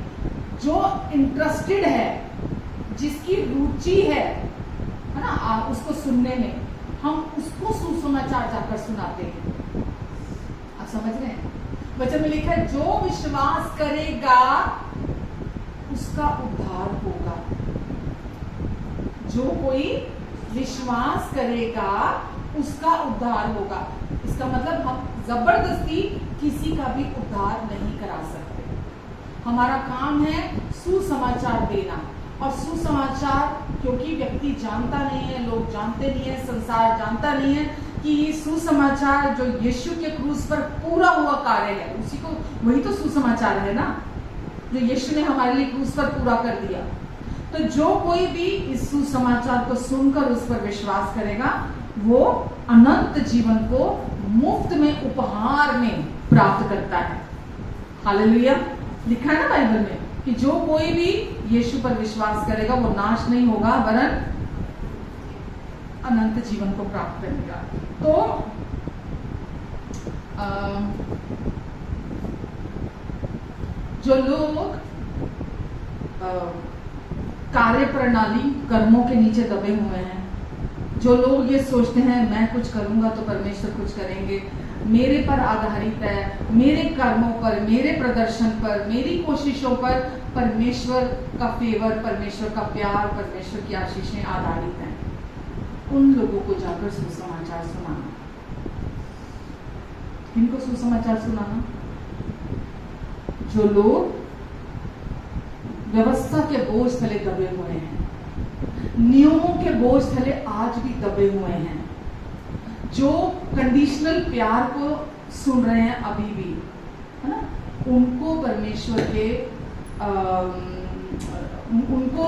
जो इंटरेस्टेड है, जिसकी रुचि है ना उसको सुनने में, हम उसको सुसमाचार जाकर सुनाते हैं। आप समझ रहे हैं? वचन में लिखा है जो विश्वास करेगा उसका उद्धार होगा। जो कोई विश्वास करेगा उसका उद्धार होगा। इसका मतलब हम जबरदस्ती किसी का भी उद्धार नहीं करा सकते। हमारा काम है सुसमाचार देना, और सुसमाचार क्योंकि व्यक्ति जानता नहीं है, लोग जानते नहीं है, संसार जानता नहीं है कि ये सुसमाचार जो यीशु के क्रूस पर पूरा हुआ कार्य है, उसी को, वही तो सुसमाचार है ना, जो यीशु ने हमारे लिए क्रूस पर पूरा कर दिया। तो जो कोई भी इस सुसमाचार को सुनकर उस पर विश्वास करेगा वो अनंत जीवन को मुफ्त में उपहार में प्राप्त करता है। हालेलुया। लिखा है ना बाइबल में कि जो कोई भी यीशु पर विश्वास करेगा वो नाश नहीं होगा वरन अनंत जीवन को प्राप्त करेगा। तो जो लोग कार्य प्रणाली कर्मों के नीचे दबे हुए हैं, जो लोग ये सोचते हैं मैं कुछ करूंगा तो परमेश्वर कुछ करेंगे, मेरे पर आधारित है, मेरे कर्मों पर, मेरे प्रदर्शन पर, मेरी कोशिशों पर परमेश्वर का फेवर, परमेश्वर का प्यार, परमेश्वर की आशीषें आधारित हैं, उन लोगों को जाकर सुसमाचार सुनाना। किनको सुसमाचार सुनाना? जो लोग व्यवस्था के बोझ तले दबे हुए हैं, नियमों के बोझ तले आज भी दबे हुए हैं, जो कंडीशनल प्यार को सुन रहे हैं अभी भी, है ना, उनको परमेश्वर के उनको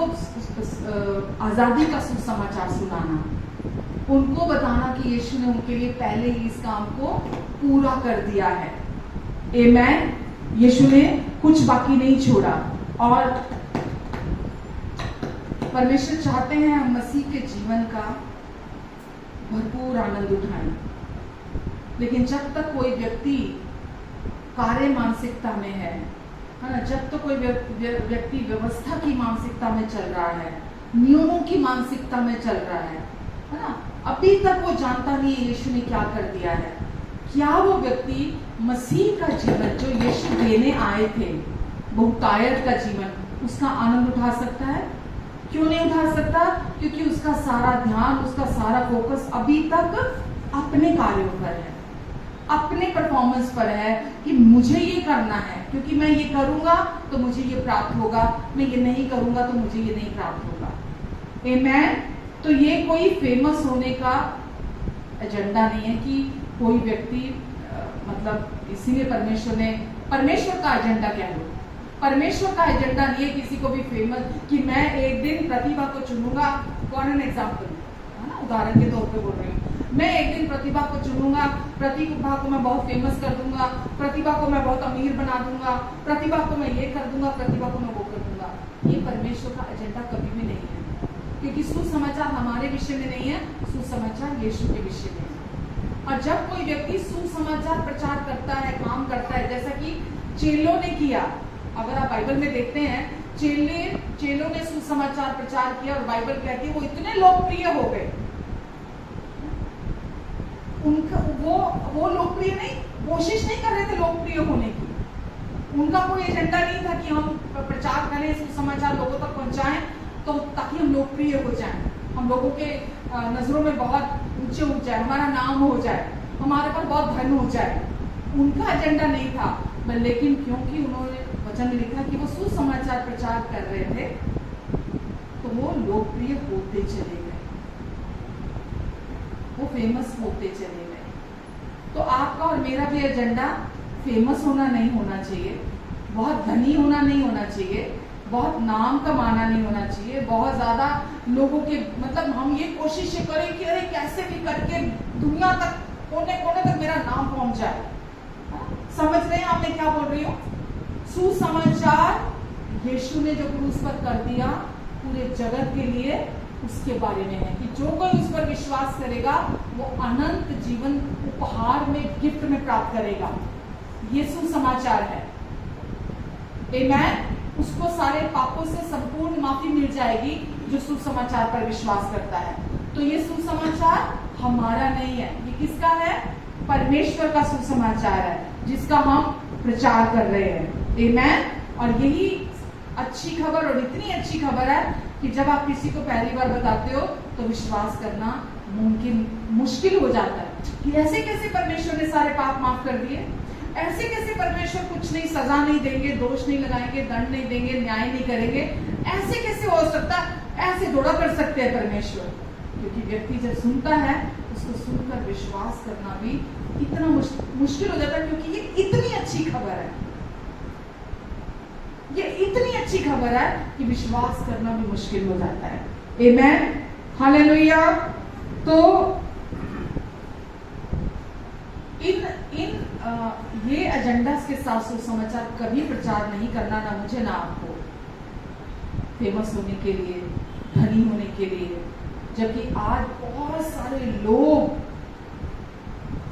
आज़ादी का सुसमाचार सुनाना, उनको बताना कि यीशु ने उनके लिए पहले ही इस काम को पूरा कर दिया है। आमेन। यीशु ने कुछ बाकी नहीं छोड़ा। और परमेश्वर चाहते हैं हम मसीह के जीवन का भरपूर आनंद उठाएं। लेकिन जब तक कोई व्यक्ति कार्य मानसिकता में है ना, जब तक कोई व्यक्ति व्यवस्था की मानसिकता में चल रहा है, नियमों की मानसिकता में चल रहा है ना, अभी तक वो जानता नहीं है यीशु ने क्या कर दिया है। क्या वो व्यक्ति मसीह का जीवन जो यीशु देने आए थे, बहुतायत का जीवन, उसका आनंद उठा सकता है? क्यों नहीं उठा सकता? क्योंकि उसका सारा ध्यान, उसका सारा फोकस अभी तक अपने कार्यों पर है, अपने परफॉर्मेंस पर है कि मुझे ये करना है, क्योंकि मैं ये करूंगा तो मुझे ये प्राप्त होगा, मैं ये नहीं करूंगा तो मुझे ये नहीं प्राप्त होगा। आमेन। तो ये कोई फेमस होने का एजेंडा नहीं है कि कोई व्यक्ति मतलब इसीलिए परमेश्वर का एजेंडा क्या है? परमेश्वर का एजेंडा नहीं है किसी को भी फेमस कि मैं एक दिन प्रतिभा को चुनूंगा। फॉर एन एग्जाम्पल, है ना, उदाहरण के तौर पे बोल रही हूँ, मैं एक दिन प्रतिभा को चुनूंगा, प्रतिभा को मैं बहुत फेमस कर दूंगा, प्रतिभा को मैं बहुत अमीर बना दूंगा, प्रतिभा को मैं ये कर दूंगा, प्रतिभा को मैं वो कर दूंगा। ये परमेश्वर का एजेंडा कभी भी नहीं है, क्योंकि सुसमाचार हमारे विषय में नहीं है, सुसमाचार यीशु के विषय में है। और जब कोई व्यक्ति सुसमाचार प्रचार करता है, काम करता है, जैसा कि चेलों ने किया, अगर आप बाइबल में देखते हैं, चेलों ने सुसमाचार प्रचार किया और बाइबल कहती है वो इतने लोकप्रिय हो गए। उनका वो लोकप्रिय नहीं, कोशिश नहीं कर रहे थे लोकप्रिय होने की। उनका कोई एजेंडा नहीं था कि हम प्रचार करें, सुसमाचार लोगों तक पहुंचाएं तो ताकि हम लोकप्रिय हो जाएं, हम लोगों के नजरों में बहुत ऊंचे उठ जाए, हमारा नाम हो जाए, हमारे पास बहुत धन हो जाए। उनका एजेंडा नहीं था, लेकिन क्योंकि उन्होंने वचन में लिखा कि वो सुसमाचार प्रचार कर रहे थे तो वो लोकप्रिय होते चले गए, वो फेमस होते चले गए। तो आपका और मेरा भी एजेंडा फेमस होना नहीं होना चाहिए, बहुत धनी होना नहीं होना चाहिए, बहुत नाम कमाना नहीं होना चाहिए, बहुत ज्यादा लोगों के मतलब हम ये कोशिश करें कि अरे कैसे भी करके दुनिया तक कोने कोने तक मेरा नाम पहुंच जाए। समझ रहे हैं आप मैं क्या बोल रही हूँ? सुसमाचार यीशु ने जो क्रूस पर कर दिया पूरे जगत के लिए, उसके बारे में है कि जो कोई उस पर विश्वास करेगा वो अनंत जीवन उपहार में, गिफ्ट में प्राप्त करेगा। ये सुसमाचार है। आमेन। उसको सारे पापों से संपूर्ण माफी मिल जाएगी जो सुसमाचार पर विश्वास करता है। तो ये सुसमाचार हमारा नहीं है, ये किसका है? परमेश्वर का सुसमाचार है जिसका हम प्रचार कर रहे हैं। आमेन। और यही अच्छी खबर, और इतनी अच्छी खबर है कि जब आप किसी को पहली बार बताते हो तो विश्वास करना मुश्किल हो जाता है कि ऐसे कैसे परमेश्वर ने सारे पाप माफ कर दिए, ऐसे कैसे परमेश्वर कुछ नहीं, सजा नहीं देंगे, दोष नहीं लगाएंगे, दंड नहीं देंगे, न्याय नहीं करेंगे, ऐसे कैसे हो सकता, ऐसे थोड़ा कर सकते हैं परमेश्वर। क्योंकि व्यक्ति जब सुनता है उसको सुनकर विश्वास करना भी इतना मुश्किल हो जाता है, क्योंकि ये इतनी अच्छी खबर है, ये इतनी अच्छी खबर है कि विश्वास करना भी मुश्किल हो जाता है। आमेन। हालेलुया। तो ये एजेंडास के साथ सुसमाचार कभी प्रचार नहीं करना, ना मुझे ना आपको, फेमस होने के लिए, धनी होने के लिए। जबकि आज बहुत सारे लोग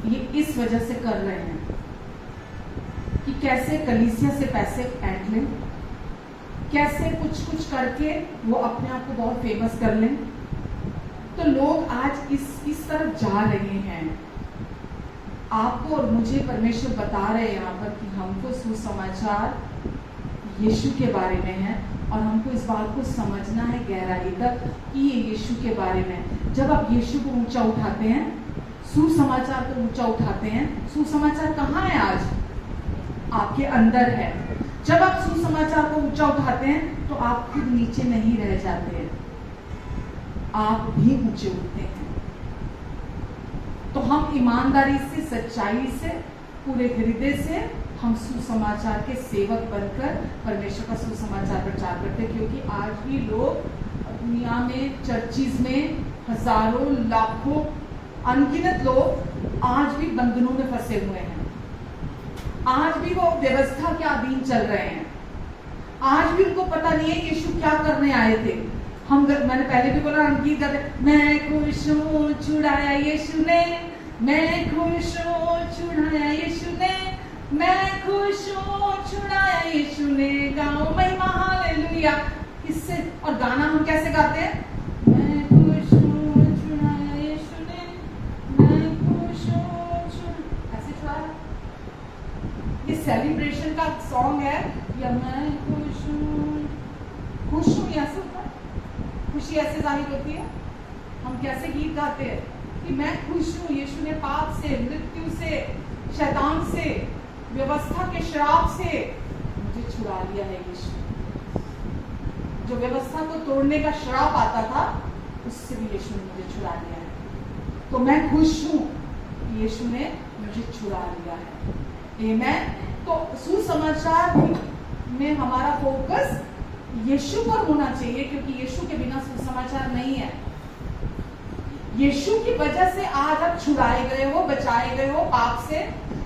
ये इस वजह से कर रहे हैं कि कैसे कलीसिया से पैसे ऐंठ लें, कैसे कुछ करके वो अपने आप को बहुत फेमस कर लें। तो लोग आज इस तरफ जा रहे हैं। आपको और मुझे परमेश्वर बता रहे हैं यहाँ पर कि हमको सुसमाचार यीशु के बारे में है, और हमको इस बात को समझना है गहराई तक कि ये यीशु के बारे में। जब आप यीशु को ऊंचा उठाते हैं, सुसमाचार को ऊंचा उठाते हैं, सुसमाचार कहाँ है? आज आपके अंदर है। जब आप सुसमाचार को ऊंचा उठाते हैं तो आप खुद नीचे नहीं रह जाते हैं, आप भी ऊंचे उठते हैं। तो हम ईमानदारी से, सच्चाई से, पूरे हृदय से हम सुसमाचार के सेवक बनकर परमेश्वर का सुसमाचार प्रचार करते हैं, क्योंकि आज भी लोग दुनिया में चर्चिज में हजारों लाखों अनगिनत लोग आज भी बंधनों में फंसे हुए हैं। आज भी वो व्यवस्था के अधीन चल रहे हैं। आज भी उनको पता नहीं है यीशु क्या करने आए थे। मैंने पहले भी बोला, हम गीत गाते, मैं खुश हूँ छुड़ाया यीशु ने, मैं खुश हूँ छुड़ाया यीशु ने, मैं खुश हूँ छुड़ाया यीशु ने, गाओ महिमा हालेलुया। इससे और गाना हम कैसे गाते हैं, मैं खुश हूँ छुड़ाया यीशु ने, मैं खुश हूँ ऐसे छुड़ाया। ये सेलिब्रेशन का सॉन्ग है, या मैं खुश हूँ ऐसे होता है, खुशी ऐसे जाहिर होती है। हम कैसे गीत गाते हैं कि मैं खुश हूँ, यीशु ने पाप से, मृत्यु से, शैतान से, व्यवस्था के श्राप से मुझे छुड़ा लिया है। यीशु जो व्यवस्था को तोड़ने का श्राप आता था, उससे भी यीशु ने मुझे छुड़ा लिया है। तो मैं खुश हूँ कि यीशु ने मुझे छुड़ा लिया है। आमीन। तो सुसमाचार में हमारा फोकस यीशु पर होना चाहिए, क्योंकि यीशु के बिना सुसमाचार नहीं है। यीशु की वजह से आज आप छुड़ाए गए हो, बचाए गए हो पाप से,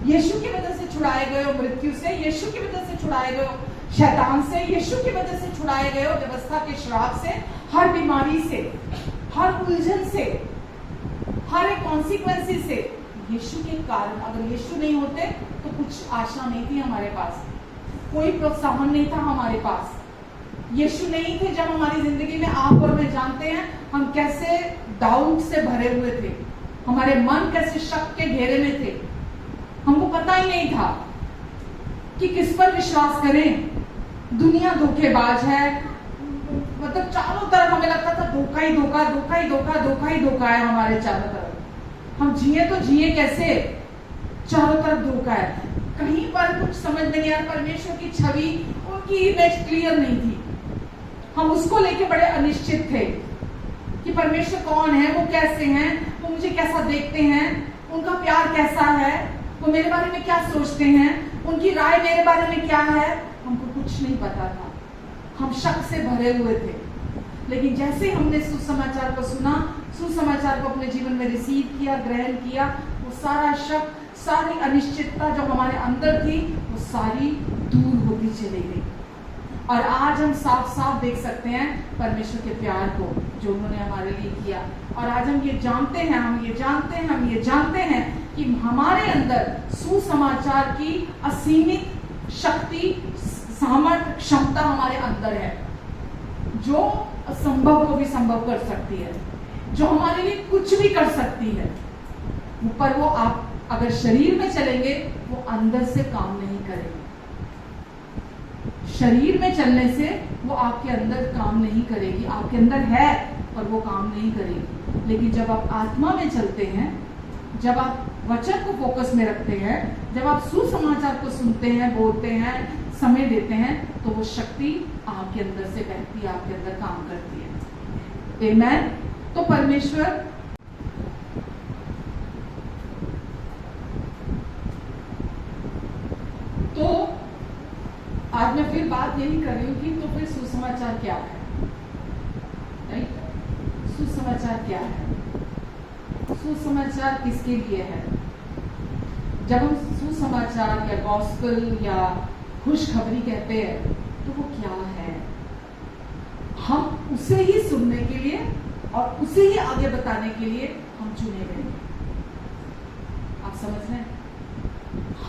यीशु की वजह से छुड़ाए गए हो मृत्यु से, यीशु की वजह से छुड़ाए गए हो शैतान से, यीशु की वजह से छुड़ाए गए हो व्यवस्था के श्राप से, हर बीमारी से, हर उलझन से, हर एक कॉन्सिक्वेंसेस से। यीशु के कारण, अगर यीशु नहीं होते तो कुछ आशा नहीं थी हमारे पास, कोई प्रोत्साहन नहीं था हमारे पास। यीशु नहीं थे जब हमारी जिंदगी में, आप और मैं जानते हैं हम कैसे डाउट से भरे हुए थे, हमारे मन कैसे शक के घेरे में थे। हमको पता ही नहीं था कि किस पर विश्वास करें। दुनिया धोखेबाज है, मतलब चारों तरफ हमें लगता था धोखा ही धोखा, धोखा ही धोखा, धोखा ही धोखा है हमारे चारों तरफ। हम जिए तो जिए कैसे, चारों तरफ धोखा है। कहीं पर कुछ समझ में नहीं आया। परमेश्वर की छवि, उनकी इमेज क्लियर नहीं थी। हम उसको लेके बड़े अनिश्चित थे कि परमेश्वर कौन है, वो कैसे हैं, वो मुझे कैसा देखते हैं, उनका प्यार कैसा है, वो मेरे बारे में क्या सोचते हैं, उनकी राय मेरे बारे में क्या है। हमको कुछ नहीं पता था, हम शक से भरे हुए थे। लेकिन जैसे हमने सुसमाचार को सुना, सुसमाचार को अपने जीवन में रिसीव किया, ग्रहण किया, वो सारा शक, सारी अनिश्चितता जो हमारे अंदर थी, वो सारी दूर होती चली गई। और आज हम साफ साफ देख सकते हैं परमेश्वर के प्यार को जो उन्होंने हमारे लिए किया। और आज हम ये जानते हैं, हम ये जानते हैं कि हमारे अंदर सुसमाचार की असीमित शक्ति, सामर्थ्य, क्षमता हमारे अंदर है, जो असंभव को भी संभव कर सकती है, जो हमारे लिए कुछ भी कर सकती है। पर वो आप अगर शरीर में चलेंगे, वो अंदर से काम नहीं करेंगे। शरीर में चलने से वो आपके अंदर काम नहीं करेगी। आपके अंदर है पर वो काम नहीं करेगी। लेकिन जब आप आत्मा में चलते हैं, जब आप वचन को फोकस में रखते हैं, जब आप सुसमाचार को सुनते हैं, बोलते हैं, समय देते हैं, तो वो शक्ति आपके अंदर से बहती है, आपके अंदर काम करती है। आमीन। तो परमेश्वर तो आज मैं फिर बात यही कर रही हूँ कि तो फिर सुसमाचार क्या है, राइट? सुसमाचार क्या है? सुसमाचार किसके लिए है? जब हम सुसमाचार या गॉस्पेल या खुशखबरी कहते हैं तो वो क्या है? हम उसे ही सुनने के लिए और उसे ही आगे बताने के लिए हम चुने गए। आप समझ रहे हैं?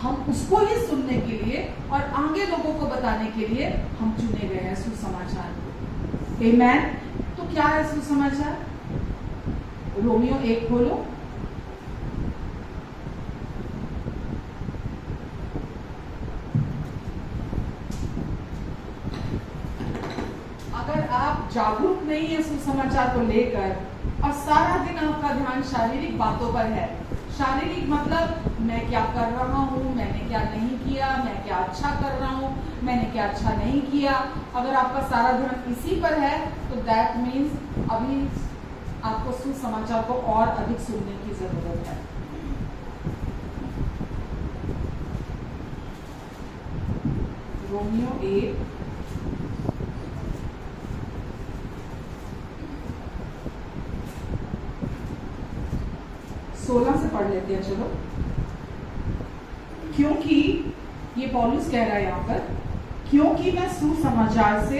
हम उसको ही सुनने के लिए और आगे लोगों को बताने के लिए हम चुने गए हैं सुसमाचार को। आमीन। तो क्या है सुसमाचार? रोमियो 1 खोलो। अगर आप जागरूक नहीं है सुसमाचार को लेकर और सारा दिन आपका ध्यान शारीरिक बातों पर है, शारीरिक मतलब मैं क्या कर रहा हूँ, मैंने क्या नहीं किया, मैं क्या अच्छा कर रहा हूँ, मैंने क्या अच्छा नहीं किया, अगर आपका सारा ध्यान इसी पर है तो दैट मीन्स अभी आपको सुसमाचार को और अधिक सुनने की जरूरत है। रोमियो 8 16 से पढ़ लेते हैं। चलो, क्योंकि ये पौलुस कह रहा है यहाँ पर, क्योंकि मैं सुसमाचार से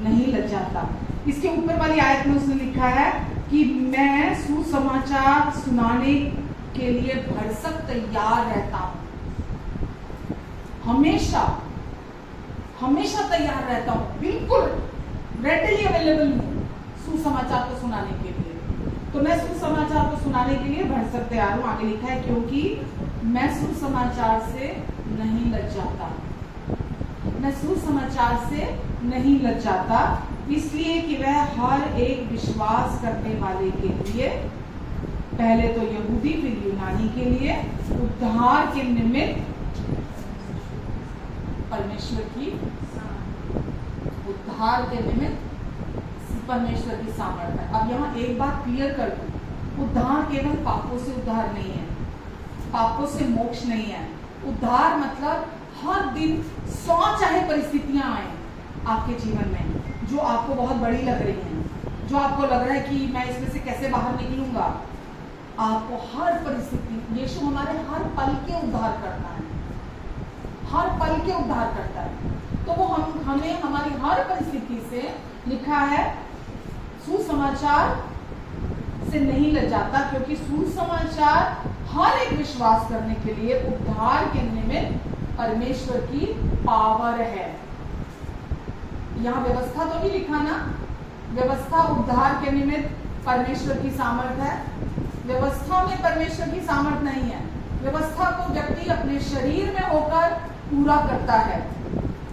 नहीं लजाता। इसके ऊपर वाली आयत में उसने लिखा है कि मैं सुसमाचार सुनाने के लिए भरसक तैयार रहता हूं, हमेशा हमेशा तैयार रहता हूं, बिल्कुल रेडीली अवेलेबल हूं सुसमाचार को सुनाने के लिए। तो मैं सुसमाचार को सुनाने के लिए भरसक तैयार हूं। आगे लिखा है, क्योंकि मैं सुसमाचार से नहीं लजाता। मैं सुसमाचार से नहीं लजाता, इसलिए कि वह हर एक विश्वास करने वाले के लिए, पहले तो यहूदी फिर यूनानी के लिए, उद्धार के निमित्त परमेश्वर की उद्धार के निमित्त परमेश्वर की सामर्थ्य है। अब यहाँ एक बात क्लियर कर दूं, उद्धार केवल पापों से उद्धार नहीं है, पापों से मोक्ष नहीं है। उद्धार मतलब हर दिन 100 चाहे परिस्थितियां आए आपके जीवन में जो आपको बहुत बड़ी लग रही हैं, जो आपको लग रहा है कि मैं इसमें से कैसे बाहर निकलूंगा, आपको हर परिस्थिति, यीशु हमारे हर पल के उद्धार करता है, हर पल के उद्धार करता है। तो वो हमें हमारी हर परिस्थिति से, लिखा है, सुसमाचार से नहीं लजाता, क्योंकि सुसमाचार हर एक विश्वास करने के लिए उद्धार के निमित्त परमेश्वर की पावर है। यहाँ व्यवस्था तो नहीं लिखा ना, व्यवस्था उद्धार के निमित्त परमेश्वर की सामर्थ है। व्यवस्था में परमेश्वर की सामर्थ नहीं है। व्यवस्था को व्यक्ति अपने शरीर में होकर पूरा करता है,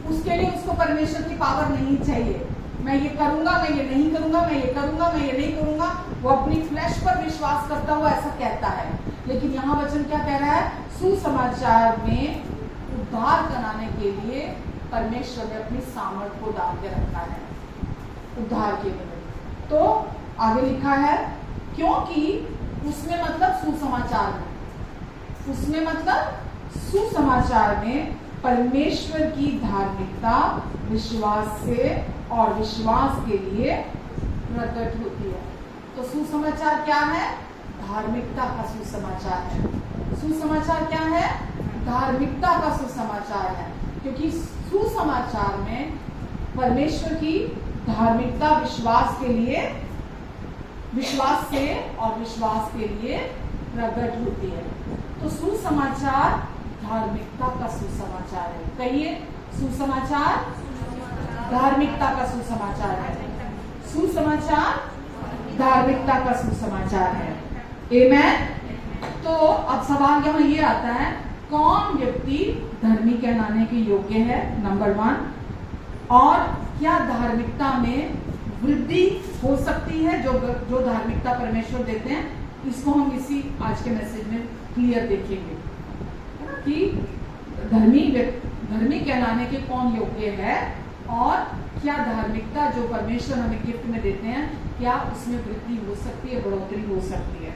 उसके लिए उसको परमेश्वर की पावर नहीं चाहिए। मैं ये करूंगा, मैं ये नहीं करूंगा, मैं ये करूंगा, मैं ये नहीं करूंगा, वो अपनी फ्लैश पर विश्वास करता हुआ ऐसा कहता है। लेकिन यहाँ वचन क्या कह रहा है, सुसमाचार में उद्धार कराने के लिए परमेश्वर ने अपनी सामर्थ को डाल के रखा है उद्धार के लिए। तो आगे लिखा है, क्योंकि उसमें मतलब सुसमाचार में, उसमें मतलब सुसमाचार में परमेश्वर की धार्मिकता विश्वास से और विश्वास के लिए प्रकट होती है। तो सुसमाचार क्या है, धार्मिकता का सुसमाचार है। सुसमाचार क्या है, धार्मिकता का सुसमाचार है, क्योंकि सुसमाचार में परमेश्वर की धार्मिकता विश्वास के लिए, विश्वास से और विश्वास के लिए प्रकट होती है। तो सुसमाचार धार्मिकता का सुसमाचार है। कहिए, सुसमाचार धार्मिकता का सुसमाचार है। सुसमाचार धार्मिकता का सुसमाचार है। आमेन। तो अब सवाल यहाँ ये आता है, कौन व्यक्ति धर्मी कहलाने के योग्य है, नंबर 1, और क्या धार्मिकता में वृद्धि हो सकती है, जो धार्मिकता परमेश्वर देते हैं। इसको हम इसी आज के मैसेज में क्लियर देखेंगे कि धर्मी कहलाने के कौन योग्य है और क्या धार्मिकता जो परमेश्वर हमें गिफ्ट में देते हैं, क्या उसमें वृद्धि हो सकती है, बढ़ोतरी हो सकती है।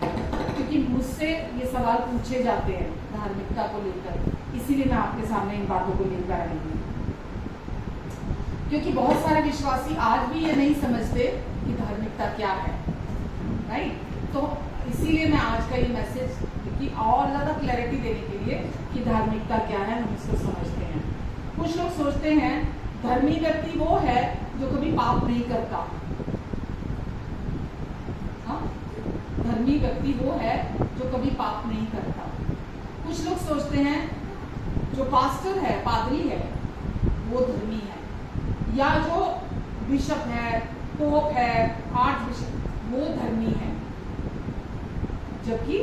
क्योंकि मुझसे ये सवाल पूछे जाते हैं धार्मिकता को लेकर, इसीलिए मैं आपके सामने इन बातों को लेकर आई हूँ। क्योंकि बहुत सारे विश्वासी आज भी ये नहीं समझते कि धार्मिकता क्या है, राइट। तो इसीलिए मैं आज का ये मैसेज की और ज़्यादा क्लैरिटी देने के लिए कि धार्मिकता क्या है, हम इसको समझते हैं। कुछ लोग सोचते हैं धर्मी व्यक्ति वो है जो कभी पाप नहीं करता। हाँ, धर्मी व्यक्ति वो है जो कभी पाप नहीं करता। कुछ लोग सोचते हैं जो पास्टर है, पादरी है, वो धर्मी है, या जो बिशप है, पोप है, आर्च बिशप, वो धर्मी है। जबकि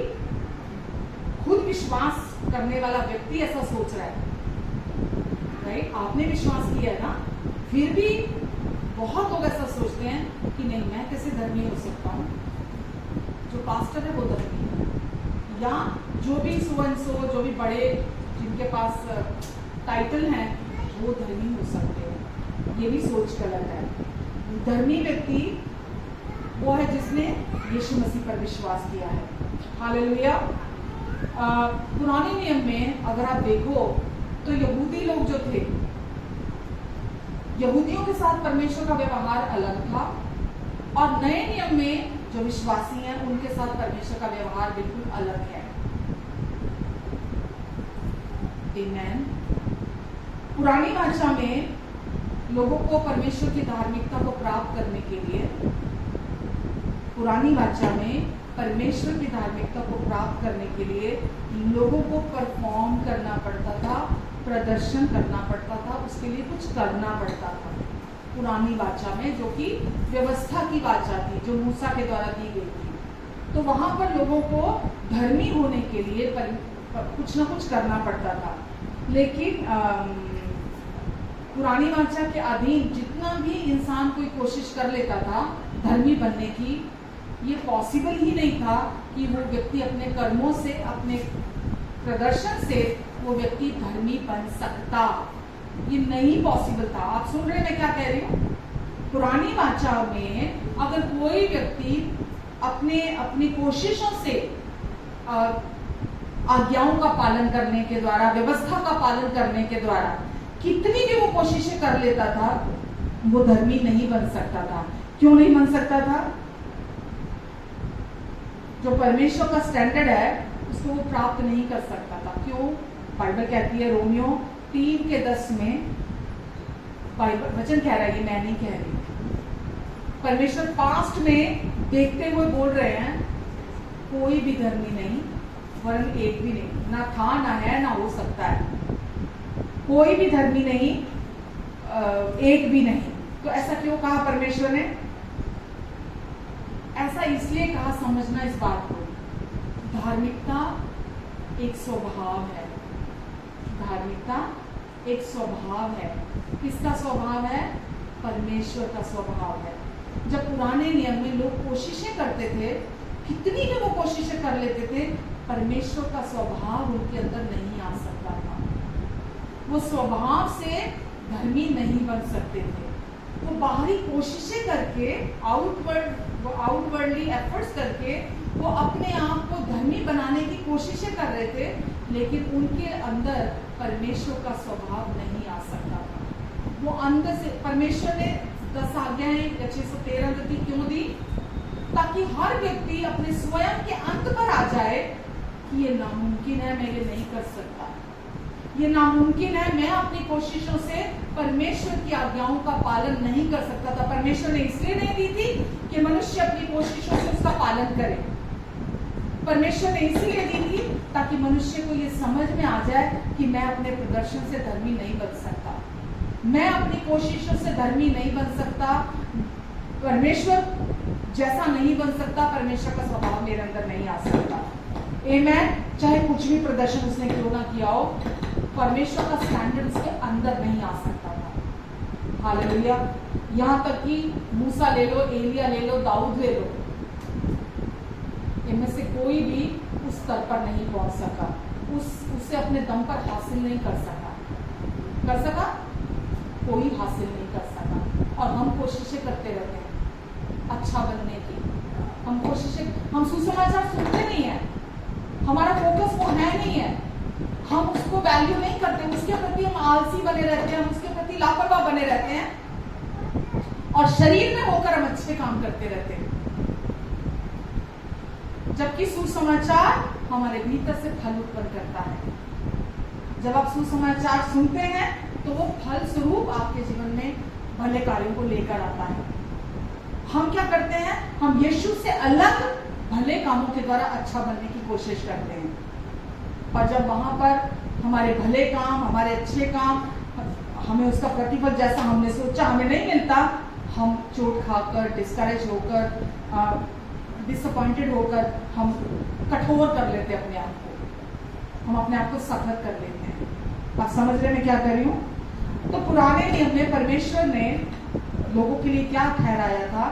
खुद विश्वास करने वाला व्यक्ति ऐसा सोच रहा है, राइट। आपने विश्वास किया है ना, फिर भी बहुत लोग ऐसा सोचते हैं कि नहीं, मैं कैसे धर्मी हो सकता हूँ, जो पास्टर है वो धर्मी है, या जो भी सो एंड सो, जो भी बड़े जिनके पास टाइटल हैं वो धर्मी हो सकते हैं। ये भी सोच गलत है। धर्मी व्यक्ति वो है जिसने यीशु मसीह पर विश्वास किया है। हालेलुया। पुराने नियम में अगर आप देखो तो यहूदी लोग जो थे यहूदियों के साथ परमेश्वर का व्यवहार अलग था और नए नियम में जो विश्वासी हैं उनके साथ परमेश्वर का व्यवहार बिल्कुल अलग है। आमीन। पुरानी भाषा में लोगों को परमेश्वर की धार्मिकता को प्राप्त करने के लिए, पुरानी भाषा में परमेश्वर की धार्मिकता को प्राप्त करने के लिए लोगों को परफॉर्म करना पड़ता था, प्रदर्शन करना पड़ता था, उसके लिए कुछ करना पड़ता था। पुरानी भाषा में जो कि व्यवस्था की भाषा थी, जो मूसा के द्वारा दी गई थी, तो वहां पर लोगों को धर्मी होने के लिए कुछ ना कुछ करना पड़ता था। लेकिन पुरानी भाषा के अधीन जितना भी इंसान कोई कोशिश कर लेता था धर्मी बनने की, ये पॉसिबल ही नहीं था कि वो व्यक्ति अपने कर्मों से, अपने प्रदर्शन से वो व्यक्ति धर्मी बन सकता। ये नहीं पॉसिबल था। आप सुन रहे हैं मैं क्या कह रही हूँ? पुरानी भाषा में अगर कोई व्यक्ति अपनी कोशिशों से आज्ञाओं का पालन करने के द्वारा, व्यवस्था का पालन करने के द्वारा कितनी भी वो कोशिशें कर लेता था, वो धर्मी नहीं बन सकता था। क्यों नहीं बन सकता था? जो परमेश्वर का स्टैंडर्ड है उसको वो प्राप्त नहीं कर सकता था। क्यों? बाइबल कहती है रोमियो 3:10 में, बाइबल वचन कह रहा है, ये मैं नहीं कह रही। परमेश्वर पास्ट में देखते हुए बोल रहे हैं, कोई भी धर्मी नहीं, वरन एक भी नहीं, ना था, ना है, ना हो सकता है। कोई भी धर्मी नहीं, एक भी नहीं। तो ऐसा क्यों कहा परमेश्वर ने? ऐसा इसलिए कहा, समझना इस बात को, धार्मिकता एक स्वभाव है। धार्मिकता एक स्वभाव है। किसका स्वभाव है? परमेश्वर का स्वभाव है। जब पुराने नियम में लोग कोशिशें करते थे, कितनी भी वो कोशिशें कर लेते थे, परमेश्वर का स्वभाव उनके अंदर नहीं आ सकता था। वो स्वभाव से धर्मी नहीं बन सकते थे। वो बाहरी कोशिशें करके, आउटवर्डली एफर्ट्स करके वो अपने आप को धर्मी बनाने की कोशिशें कर रहे थे, लेकिन उनके अंदर परमेश्वर का स्वभाव नहीं आ सकता था। वो अंदर से, परमेश्वर ने 10 आज्ञाएं 613 दी क्यों दी? ताकि हर व्यक्ति अपने स्वयं के अंत पर आ जाए कि ये नामुमकिन है, मैं ये नहीं कर सकता, ये नामुमकिन है, मैं अपनी कोशिशों से परमेश्वर की आज्ञाओं का पालन नहीं कर सकता था। परमेश्वर ने इसलिए नहीं दी थी कि मनुष्य अपनी कोशिशों से उसका पालन करे। परमेश्वर ने इसलिए दी थी ताकि मनुष्य को ये समझ में आ जाए कि मैं अपने प्रदर्शन से धर्मी नहीं बन सकता, मैं अपनी कोशिशों से धर्मी नहीं बन सकता, परमेश्वर जैसा नहीं बन सकता, परमेश्वर का स्वभाव मेरे अंदर नहीं आ सकता। आमीन। चाहे कुछ भी प्रदर्शन उसने क्यों ना किया हो, परमेश्वर का स्टैंडर्ड उसके अंदर नहीं आ सकता था। हालेलुया। यहाँ तक कि मूसा ले लो, एलिया ले लो, दाऊद ले लो, इनमें से कोई भी उस स्तर पर नहीं पहुंच सका, उससे अपने दम पर हासिल नहीं कर सका। कोई हासिल नहीं कर सका। और हम कोशिशें करते रहते हैं अच्छा बनने की। हम सुसमाचार सुनते नहीं है, हमारा फोकस वो है नहीं है, हम उसको वैल्यू नहीं करते, उसके प्रति हम आलसी बने रहते हैं, हम उसके प्रति लापरवाह बने रहते हैं और शरीर में होकर हम अच्छे काम करते रहते हैं, जबकि सुसमाचार हमारे भीतर से फल उत्पन्न करता है। जब आप सुसमाचार सुनते हैं तो वो फल स्वरूप आपके जीवन में भले कार्यों को लेकर आता है। हम क्या करते हैं? हम यीशु से अलग भले कामों के द्वारा अच्छा बनने की कोशिश करते हैं, और जब वहां पर हमारे भले काम, हमारे अच्छे काम, हमें उसका प्रतिफल जैसा हमने सोचा हमें नहीं मिलता, हम चोट खाकर, डिस्करेज होकर, डिसअपॉइंटेड होकर हम कठोर कर लेते हैं अपने आप को, हम अपने आप को सख्त कर लेते हैं। आप समझ रहे मैं क्या कर रही हूँ? तो पुराने नियम में परमेश्वर ने लोगों के लिए क्या ठहराया था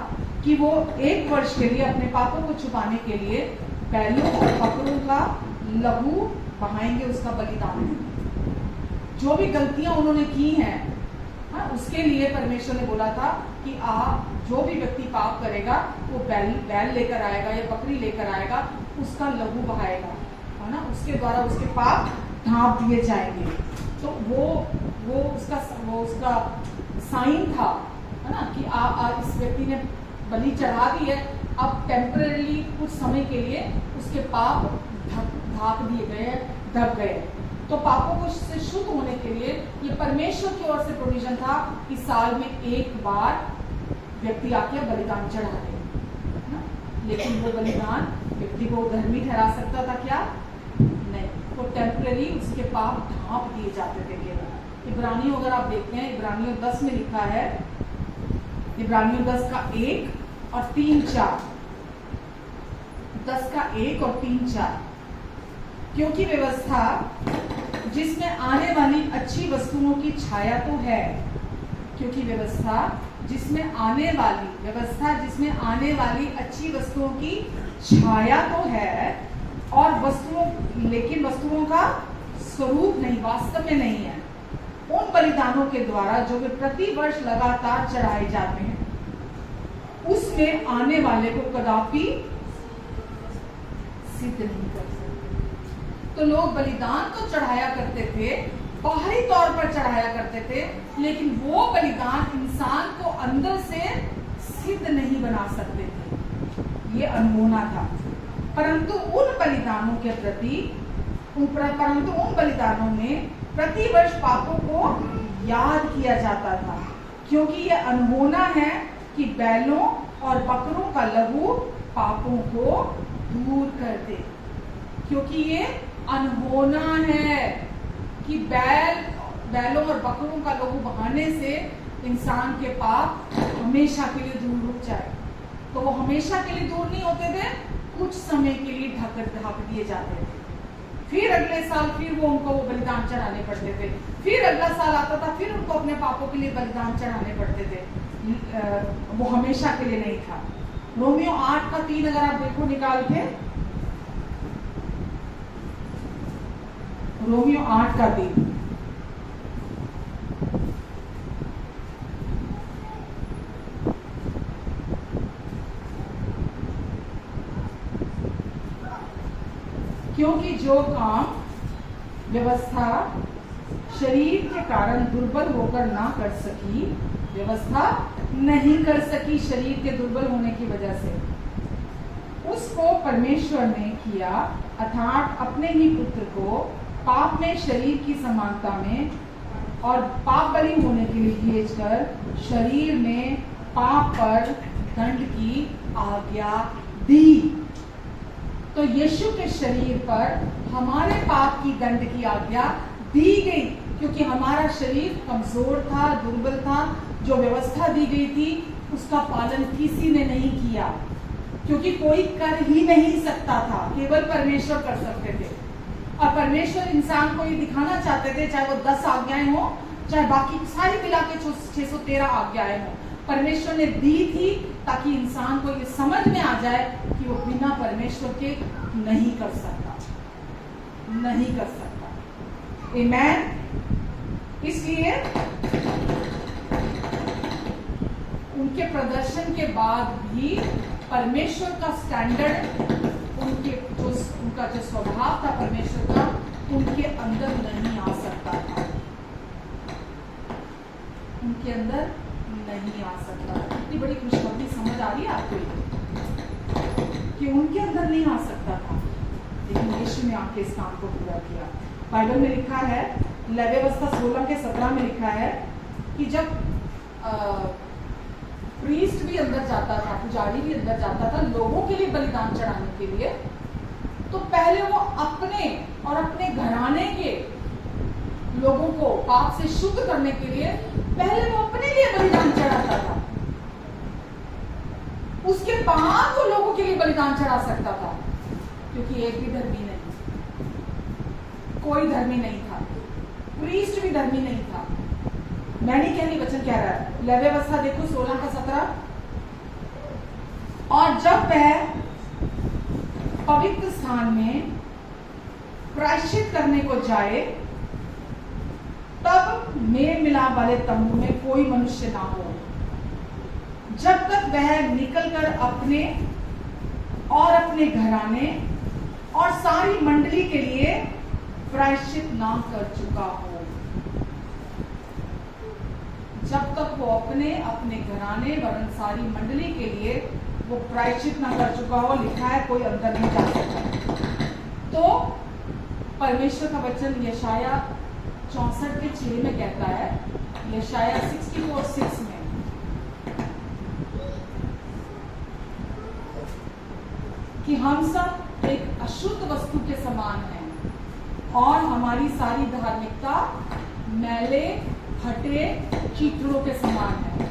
कि वो 1 वर्ष के लिए अपने पापों को छुपाने के लिए बैलों और बकरों का लहू बहाएंगे, उसका बलिदान है। जो भी गलतियां उन्होंने की हैं, उसके लिए परमेश्वर ने बोला था कि जो भी व्यक्ति पाप करेगा वो बैल लेकर आएगा या बकरी लेकर आएगा, उसका लहू बहाएगा, है ना, उसके द्वारा उसके पाप ढांप दिए जाएंगे। तो वो उसका साइन था, है ना, कि इस व्यक्ति ने बलि चढ़ा दी है, अब टेम्पररी कुछ समय के लिए उसके पाप ढक दिए गए हैं, ढक गए। तो पापों को से शुद्ध होने के लिए ये परमेश्वर की ओर से प्रोविजन था कि साल में एक बार व्यक्ति आके बलिदान चढ़ा दे, ना? लेकिन वो बलिदान व्यक्ति को धर्मी ठहरा सकता था क्या? नहीं, वो टेम्पररी उसके पाप ढांप दिए जाते थे केवल। इब्रानियों अगर आप देखते हैं, इब्रानियों 10 में लिखा है, इब्रानियों 10 का 1 और 3-4, 10 का 1 और 3-4, क्योंकि व्यवस्था जिसमें आने वाली अच्छी वस्तुओं की छाया तो है, क्योंकि व्यवस्था जिसमें आने वाली अच्छी वस्तुओं की छाया तो है, और लेकिन वस्तुओं का स्वरूप नहीं, वास्तव में नहीं है। उन बलिदानों के द्वारा जो वे प्रति वर्ष लगातार चढ़ाए जाते हैं, उसमें आने वाले को कदापि सिद्ध नहीं कर सकते। तो लोग बलिदान तो चढ़ाया करते थे, बाहरी तौर पर चढ़ाया करते थे, लेकिन वो बलिदान इंसान को अंदर से सिद्ध नहीं बना सकते थे। ये अनहोना था। परंतु उन बलिदानों में प्रति वर्ष पापों को याद किया जाता था, क्योंकि ये अनहोना है कि बैलों और बकरों का लहू पापों को दूर कर दे। क्योंकि ये अनहोना है कि बैलों और बकरों का लहू बहाने से इंसान के पाप हमेशा के लिए दूर हो जाए। तो वो हमेशा के लिए दूर नहीं होते थे, कुछ समय के लिए ढक दिए जाते थे। फिर अगले साल फिर उनको वो बलिदान चढ़ाने पड़ते थे, फिर अगला साल आता था, फिर उनको अपने पापों के लिए बलिदान चढ़ाने पड़ते थे। वो हमेशा के लिए नहीं था। रोमियो 8 का 3 अगर आप देखो निकाल के, रोमियो 8 का 3, क्योंकि जो काम व्यवस्था शरीर के कारण दुर्बल होकर ना कर सकी, व्यवस्था नहीं कर सकी शरीर के दुर्बल होने की वजह से, उसको परमेश्वर ने किया, अर्थात अपने ही पुत्र को पाप में शरीर की समानता में और पाप बलि होने के लिए भेजकर शरीर में पाप पर दंड की आज्ञा दी। तो यीशु के शरीर पर हमारे पाप की दंड की आज्ञा दी गई, क्योंकि हमारा शरीर कमजोर था, दुर्बल था। जो व्यवस्था दी गई थी उसका पालन किसी ने नहीं किया, क्योंकि कोई कर ही नहीं सकता था, केवल परमेश्वर कर सकते थे। और परमेश्वर इंसान को ये दिखाना चाहते थे, चाहे वो 10 आज्ञाएं हो, चाहे बाकी सारी मिला के 613 आज्ञाएं हो, परमेश्वर ने दी थी ताकि इंसान को ये समझ में आ जाए कि वो बिना परमेश्वर के नहीं कर सकता। आमेन। इसलिए उनके प्रदर्शन के बाद भी परमेश्वर का स्टैंडर्ड, उनका जो स्वभाव था परमेश्वर का, उनके अंदर नहीं आ सकता था, उनके अंदर नहीं आ सकता। इतनी बड़ी खुशखबरी समझ आ रही है आपको कि उनके अंदर नहीं आ सकता था, लेकिन यीशु ने आके इस काम को पूरा किया। बाइबल में लिखा है, लेवी व्यवस्था 16 के 17 में लिखा है कि जब प्रीस्ट भी अंदर जाता था, पुजारी भी अंदर जाता था लोगों के लिए बलिदान चढ़ाने के लिए, तो पहले वो अपने और अपने घराने के लोगों को पाप से शुद्ध करने के लिए पहले वो अपने लिए बलिदान चढ़ाता था, उसके बाद वो लोगों के लिए बलिदान चढ़ा सकता था। क्योंकि एक भी धर्मी नहीं, कोई धर्मी नहीं था, प्रीस्ट भी धर्मी नहीं था। मैं नहीं कह रही, वचन कह रहा है। लेवी व्यवस्था देखो 16 का 17, और जब वह पवित्र स्थान में प्रायश्चित करने को जाए, तब मेल मिलाप वाले तंबू में कोई मनुष्य ना हो, जब तक वह निकलकर अपने और अपने घराने और सारी मंडली के लिए प्रायश्चित ना कर चुका हो। जब तक वो अपने अपने घराने वरन सारी मंडली के लिए वो प्रायश्चित न कर चुका हो, लिखा है कोई अंदर नहीं जा सकता। तो परमेश्वर का वचन यशाया 64:6 में कहता है, यशाया 64:6 में, कि हम सब एक अशुद्ध वस्तु के समान हैं और हमारी सारी धार्मिकता मैले फटे कीचड़ों के समान है।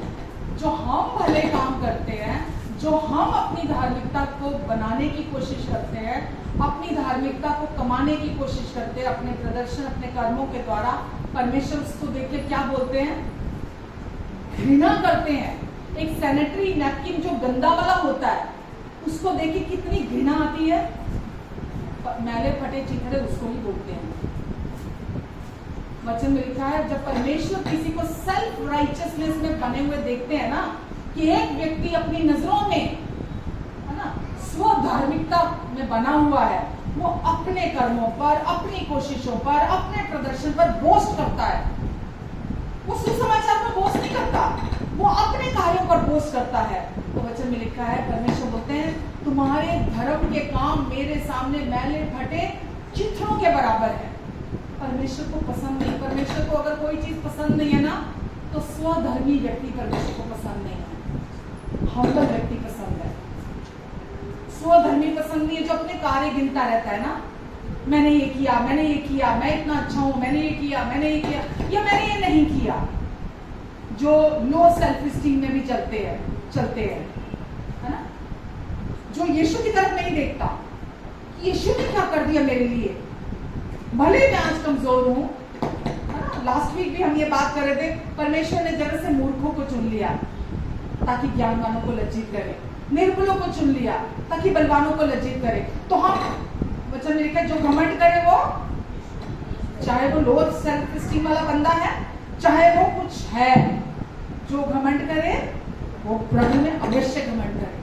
जो हम भले काम करते हैं, जो हम अपनी धार्मिकता को बनाने की कोशिश करते हैं, अपनी धार्मिकता को कमाने की कोशिश करते हैं अपने प्रदर्शन, अपने कर्मों के द्वारा, परमेश्वर उसको देख के क्या बोलते हैं? घृणा करते हैं। एक सैनिटरी नैपकिन जो गंदा वाला होता है, उसको देख के कितनी घृणा आती है। मैले फटे चिथड़े उसको ही बोलते हैं। वचन में लिखा है, जब परमेश्वर किसी को सेल्फ राइचियसनेस में बने हुए देखते हैं ना, कि एक व्यक्ति अपनी नजरों में, है ना, स्व धार्मिकता में बना हुआ है, वो अपने कर्मों पर, अपनी कोशिशों पर, अपने प्रदर्शन पर बोस्ट करता है। वो सुसमाचार पर बोस्ट नहीं करता, वो अपने कार्यों पर बोस्ट करता है। तो वचन में लिखा है, परमेश्वर बोलते हैं, तुम्हारे धर्म के काम मेरे सामने मैले फटे चित्रों के बराबर है। परमेश्वर को पसंद नहीं। परमेश्वर को अगर कोई चीज पसंद नहीं है ना, तो स्वधर्मी व्यक्ति परमेश्वर को पसंद नहीं है, हम्बल व्यक्ति पसंद है। स्वधर्मी पसंद नहीं है, जो अपने कार्य गिनता रहता है ना, मैंने ये किया, मैंने ये किया, मैं इतना अच्छा हूं, मैंने ये किया, मैंने ये किया, या मैंने ये नहीं किया। जो लो सेल्फ स्टीम में भी चलते हैं, है ना, जो यीशु की तरफ नहीं देखता, यीशु ने क्या कर दिया मेरे लिए, भले मैं आज कमजोर हूं, है ना। लास्ट वीक भी हम ये बात कर रहे थे, परमेश्वर ने जगह से मूर्खों को चुन लिया ताकि ज्ञानवानों को लज्जित करे, निर्बलों को चुन लिया ताकि बलवानों को लज्जित करे। तो हम वचन में लिखा, जो घमंड करे वो, चाहे वो लो सेल्फ स्टीम वाला बंदा है, चाहे वो कुछ है, जो घमंड करे वो प्रभु में अवश्य घमंड करे,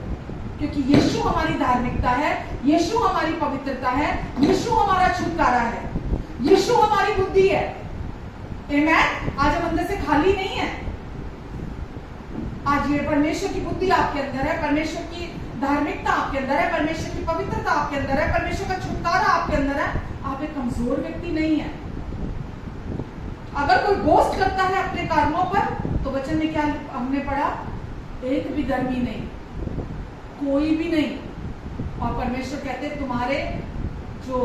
क्योंकि यीशु हमारी धार्मिकता है, यीशु हमारी पवित्रता है, यीशु हमारा छुटकारा है, यीशु हमारी बुद्धि है। आमेन। आज हम अंदर से खाली नहीं है। आज ये परमेश्वर की बुद्धि आपके अंदर है, परमेश्वर की धार्मिकता आपके अंदर है, परमेश्वर की पवित्रता आपके अंदर है, परमेश्वर का छुटकारा आपके अंदर है। आप एक कमजोर व्यक्ति नहीं है। अगर कोई बोस्ट करता है अपने कर्मों पर, तो वचन में क्या हमने पढ़ा? एक भी धर्मी नहीं, कोई भी नहीं। और परमेश्वर कहते हैं, तुम्हारे जो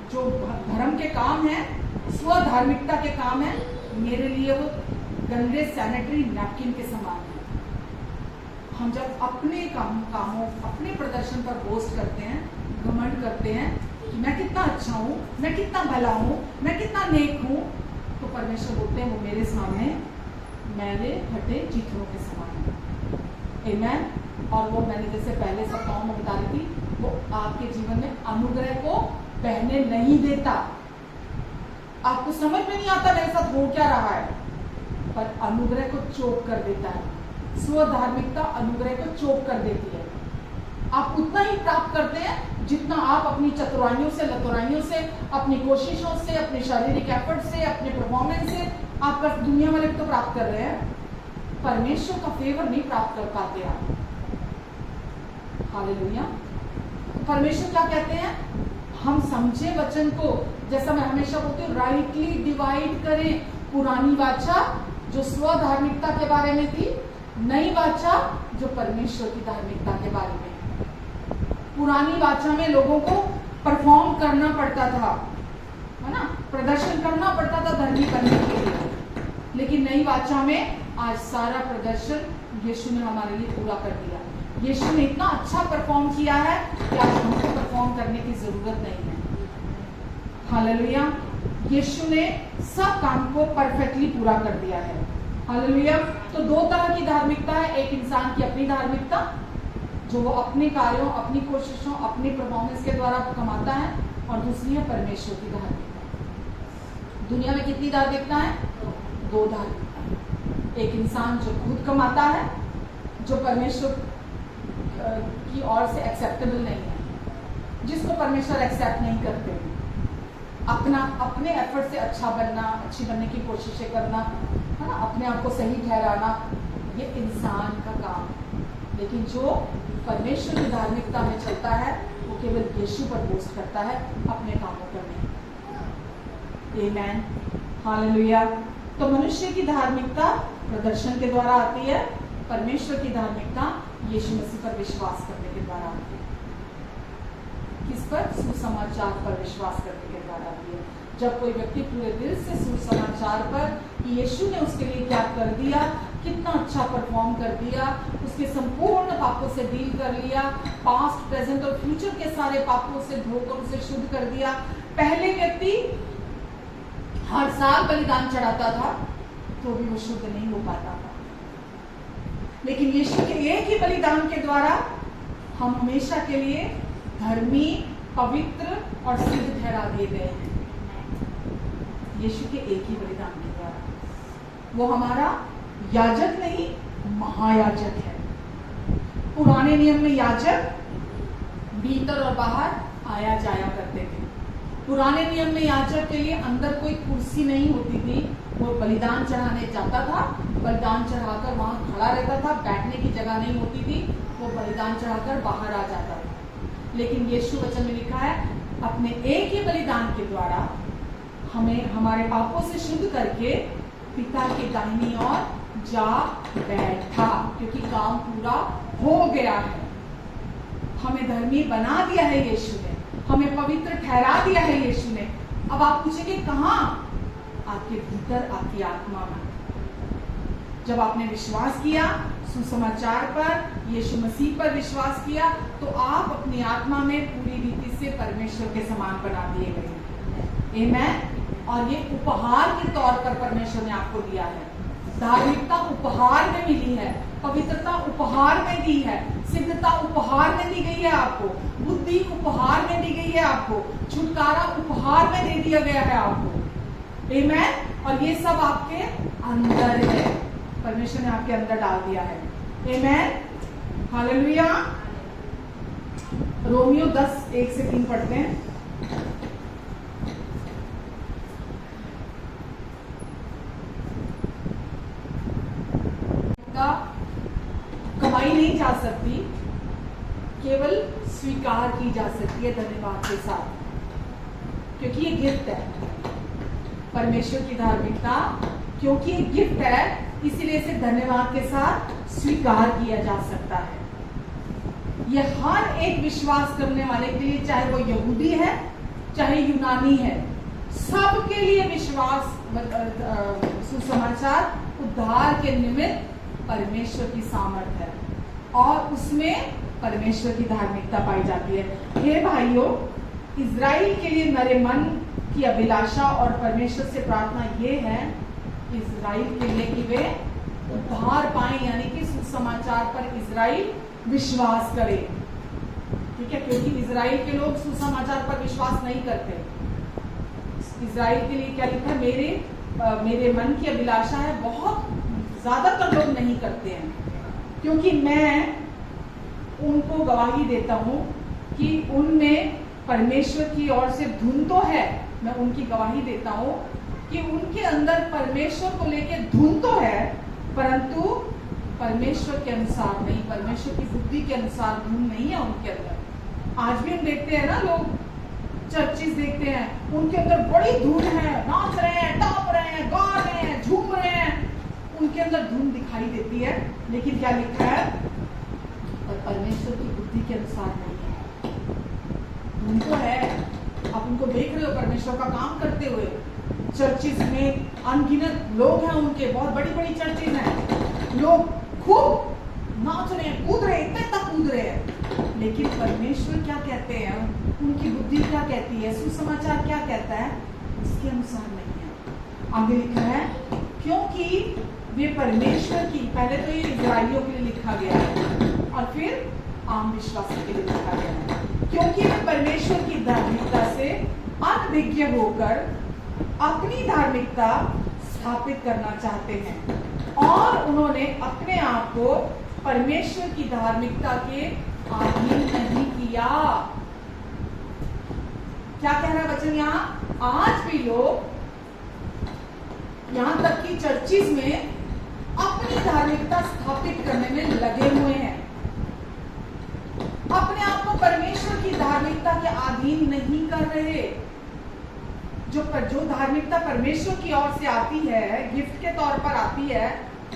धर्म के काम है, स्वधार्मिकता के काम है, मेरे लिए वो गंदे सैनिटरी नैपकिन के समान है। हम जब अपने कामों, अपने प्रदर्शन पर बोस्ट करते हैं, घमंड करते हैं कि मैं कितना अच्छा हूं, मैं कितना भला हूं, मैं कितना नेक हूं, तो परमेश्वर बोलते हैं वो मेरे सामने मैले फटे चित्रों के समान है। आमेन। और वो मैंने जैसे पहले सप्ताहों में बता रही थी, वो आपके जीवन में अनुग्रह को बहने नहीं देता। आपको समझ में नहीं आता मेरे साथ हो क्या रहा है, पर अनुग्रह को चोक कर देता है। स्वधार्मिकता अनुग्रह को चोक कर देती है। आप उतना ही प्राप्त करते हैं जितना आप अपनी चतुराइयों से, लतुराइयों से, अपनी कोशिशों से, अपने शारीरिक एफर्ट से, अपने परफॉर्मेंस से आप दुनिया वाले तो प्राप्त कर रहे हैं, परमेश्वर का फेवर नहीं प्राप्त कर पाते आप। हालेलुया। परमेश्वर क्या कहते हैं? हम समझे वचन को, जैसा मैं हमेशा बोलती हूँ, राइटली डिवाइड करें। पुरानी वाचा जो स्वधार्मिकता के बारे में थी, नई वाचा जो परमेश्वर की धार्मिकता के बारे में। पुरानी वाचा में लोगों को परफॉर्म करना पड़ता था, है ना, प्रदर्शन करना पड़ता था धर्मी करने के लिए, लेकिन नई वाचा में आज सारा प्रदर्शन यीशु ने हमारे लिए पूरा कर दिया। यीशु ने इतना अच्छा परफॉर्म किया है कि आज हमको परफॉर्म करने की जरूरत नहीं है। हालेलुया। यीशु ने सब काम को परफेक्टली पूरा कर दिया है। हालेलुया। तो दो तरह की धार्मिकता है, एक इंसान की अपनी धार्मिकता जो वो अपने कार्यों, अपनी कोशिशों, अपनी परफॉर्मेंस के द्वारा कमाता है, और दूसरी है परमेश्वर की धार्मिकता। दुनिया में कितनी धार्मिकता है? दो धार्मिकता। एक इंसान जो खुद कमाता है, जो परमेश्वर की ओर से एक्सेप्टेबल नहीं है, जिसको परमेश्वर एक्सेप्ट नहीं करते, अपने एफर्ट से अच्छा बनना, अच्छी बनने की कोशिशें करना, है ना, अपने आप को सही ठहराना, ये इंसान का काम है। लेकिन जो परमेश्वर की धार्मिकता में चलता है वो केवल यीशु पर बोस्ट करता है, अपने कामों पर नहीं। आमीन, हालेलुया। तो मनुष्य की धार्मिकता प्रदर्शन के द्वारा आती है, परमेश्वर की धार्मिकता यीशु मसीह पर विश्वास करने के द्वारा आती है। किस पर? सुसमाचार पर विश्वास करने के द्वारा आती है। जब कोई व्यक्ति पूरे दिल से सुसमाचार पर कि यीशु ने उसके लिए क्या कर दिया, कितना अच्छा परफॉर्म कर दिया, उसके संपूर्ण पापों से डील कर लिया, पास्ट, प्रेजेंट और फ्यूचर के सारे पापों से धोकर उसे शुद्ध कर दिया। पहले व्यक्ति हर साल बलिदान चढ़ाता था तो भी वो शुद्ध नहीं हो पाता था, लेकिन यीशु के एक ही बलिदान के द्वारा हम हमेशा के लिए धर्मी, पवित्र और सिद्ध ठहरा दिए गए हैं। यीशु के एक ही बलिदान के द्वारा। वो हमारा याजक नहीं, महायाजक है। पुराने नियम में याजक भीतर और बाहर आया जाया करते थे। पुराने नियम में याजक के लिए अंदर कोई कुर्सी नहीं होती थी, वो बलिदान चढ़ाने जाता था, बलिदान चढ़ाकर वहां खड़ा रहता था, बैठने की जगह नहीं होती थी, वो बलिदान चढ़ाकर बाहर आ जाता था। लेकिन यीशु वचन में लिखा है, अपने एक ही बलिदान के द्वारा हमें हमारे पापों से शुद्ध करके पिता के दाहिनी ओर जा बैठा, क्योंकि काम पूरा हो गया है। हमें धर्मी बना दिया है यीशु ने, हमें पवित्र ठहरा दिया है यीशु ने। अब आप पूछेंगे कहाँ? आपके भीतर, आपकी आत्मा में। जब आपने विश्वास किया सुसमाचार पर, यीशु मसीह पर विश्वास किया, तो आप अपनी आत्मा में पूरी रीति से परमेश्वर के समान बना दिए गए। आमीन। और ये उपहार के तौर पर परमेश्वर ने आपको दिया है। धार्मिकता उपहार में मिली है, पवित्रता उपहार में दी है, सिद्धता उपहार में दी गई है आपको, बुद्धि उपहार में दी गई है आपको, छुटकारा उपहार में दे दिया गया है आपको। आमीन। और ये सब आपके अंदर है, परमेश्वर ने आपके अंदर डाल दिया है। आमीन, हालेलुया। रोमियो 10:1-3 पढ़ते हैं। कमाई नहीं जा सकती, केवल स्वीकार की जा सकती है धन्यवाद के साथ, क्योंकि ये गिफ्ट है। परमेश्वर की धार्मिकता क्योंकि ये गिफ्ट है, इसीलिए इसे धन्यवाद के साथ स्वीकार किया जा सकता है। ये हर एक विश्वास करने वाले के लिए, चाहे वो यहूदी है चाहे यूनानी है, सबके लिए विश्वास सुसमाचार उद्धार के निमित्त परमेश्वर की सामर्थ है और उसमें परमेश्वर की धार्मिकता पाई जाती है। हे भाइयों, इजराइल के लिए मेरे मन की अभिलाषा और परमेश्वर से प्रार्थना ये है, इजराइल के लिए कि वे उद्धार पाएं, यानी कि सुसमाचार पर इजराइल विश्वास करे। ठीक है, क्योंकि इजराइल के लोग सुसमाचार पर विश्वास नहीं करते। इजराइल के लिए क्या लिखा है? मेरे मन की अभिलाषा है, बहुत ज्यादातर लोग नहीं करते हैं, क्योंकि मैं उनको गवाही देता हूं कि उनमें परमेश्वर की ओर से धुन तो है। मैं उनकी गवाही देता हूं कि उनके अंदर परमेश्वर को लेकर धुन तो है, परंतु परमेश्वर के अनुसार नहीं, परमेश्वर की बुद्धि के अनुसार धुन नहीं है उनके अंदर। आज भी हम देखते हैं ना, लोग चर्चिस देखते हैं, उनके अंदर बड़ी धुन है, नाच रहे हैं, टाप रहे हैं, गा रहे हैं, झूम रहे हैं, उनके अंदर धुन दिखाई देती है, लेकिन क्या लिखा है? और परमेश्वर की बुद्धि के अनुसार नहीं है। धुन तो है, आप उनको देख रहे हो परमेश्वर का काम करते हुए। चर्चिस में अनगिनत लोग हैं उनके, बहुत बड़ी बड़ी चर्चिस हैं, लोग खूब नाच रहे हैं, कूद रहे हैं, इतने तक कूद रहे हैं, लेकिन परमेश्वर क्या कहते हैं, उनकी बुद्धि क्या कहती है, सुसमाचार क्या कहता है, इसके अनुसार नहीं है। आगे लिखा है, क्योंकि वे परमेश्वर की, पहले तो ये इजराइलियों के लिए लिखा गया है और फिर आम विश्वासियों के लिए लिखा गया है, क्योंकि वे परमेश्वर की धार्मिकता से अनभिज्ञ होकर अपनी धार्मिकता स्थापित करना चाहते हैं और उन्होंने अपने आप को परमेश्वर की धार्मिकता के अधीन नहीं किया। क्या कह रहा है वचन यहाँ? आज भी लोग यहाँ तक कि चर्चिज में अपनी धार्मिकता स्थापित करने में लगे हुए हैं, अपने आप को परमेश्वर की धार्मिकता के अधीन नहीं कर रहे। जो धार्मिकता परमेश्वर की ओर से आती है, गिफ्ट के तौर पर आती है,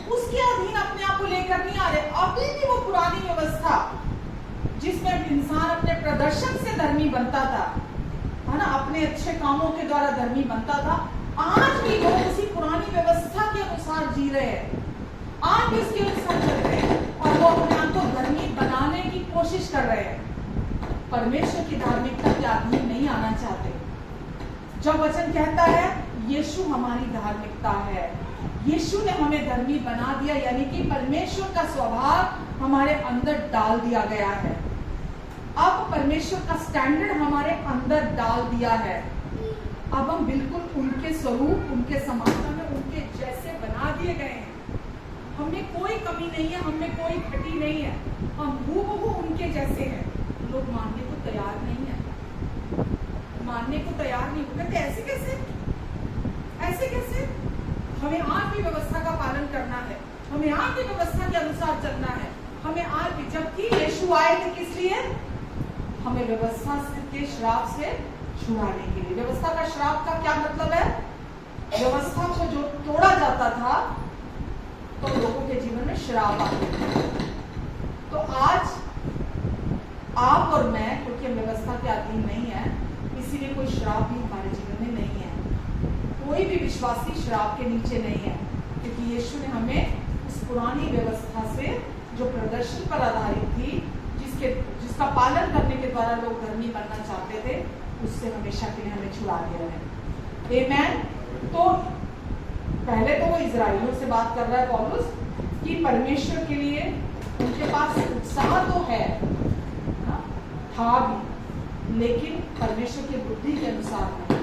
उसके अधीन अपने आप को लेकर नहीं आ रहे। अभी भी वो पुरानी व्यवस्था जिसमें इंसान अपने प्रदर्शन से धर्मी बनता था, है ना, अपने अच्छे कामों के द्वारा धर्मी बनता था, आज भी लोग उसी पुरानी व्यवस्था के अनुसार जी रहे हैं, आज भी उसके अनुसार चल रहे हैं और वो अपने आप को धर्मी बनाने की कोशिश कर रहे हैं। परमेश्वर की धार्मिकता के अधीन नहीं आना चाहते। जब वचन कहता है यीशु हमारी धार्मिकता है, यीशु ने हमें धर्मी बना दिया, यानी कि परमेश्वर का स्वभाव हमारे अंदर डाल दिया गया है। अब परमेश्वर का स्टैंडर्ड हमारे अंदर डाल दिया है। अब हम बिल्कुल उनके स्वरूप, उनके समानता में उनके जैसे बना दिए गए हैं। हमें कोई कमी नहीं है, हमें कोई घटी नहीं है, हम हूबहू उनके जैसे हैं। लोग मानने को तैयार नहीं है, मानने को तैयार नहीं। कहते ऐसे कैसे, ऐसे कैसे? हमें आज भी व्यवस्था का पालन करना है, हमें आज भी व्यवस्था के अनुसार चलना है, हमें आज भी। जबकि यीशु आए थे किस लिए? हमें व्यवस्था के श्राप से छुड़ाने के लिए। व्यवस्था का श्राप का क्या मतलब है? व्यवस्था को जो तोड़ा जाता था तो लोगों के जीवन में श्राप आते थे। तो आज आप और मैं, क्योंकि हम व्यवस्था के अधीन नहीं है, इसीलिए कोई श्राप भी हमारे जीवन में नहीं है। कोई भी विश्वासी श्राप के नीचे नहीं है, क्योंकि यीशु ने हमें उस पुरानी व्यवस्था से जो प्रदर्शन पर आधारित थी, जिसका पालन करने के द्वारा लोग धर्मी बनना चाहते थे, उससे हमेशा के लिए हमें छुड़ा दिया है। आमेन। तो पहले तो वो इजराइलियों से बात कर रहा है पौलुस कि परमेश्वर के लिए उनके पास उत्साह तो है, था भी, लेकिन परमेश्वर की बुद्धि के अनुसार नहीं।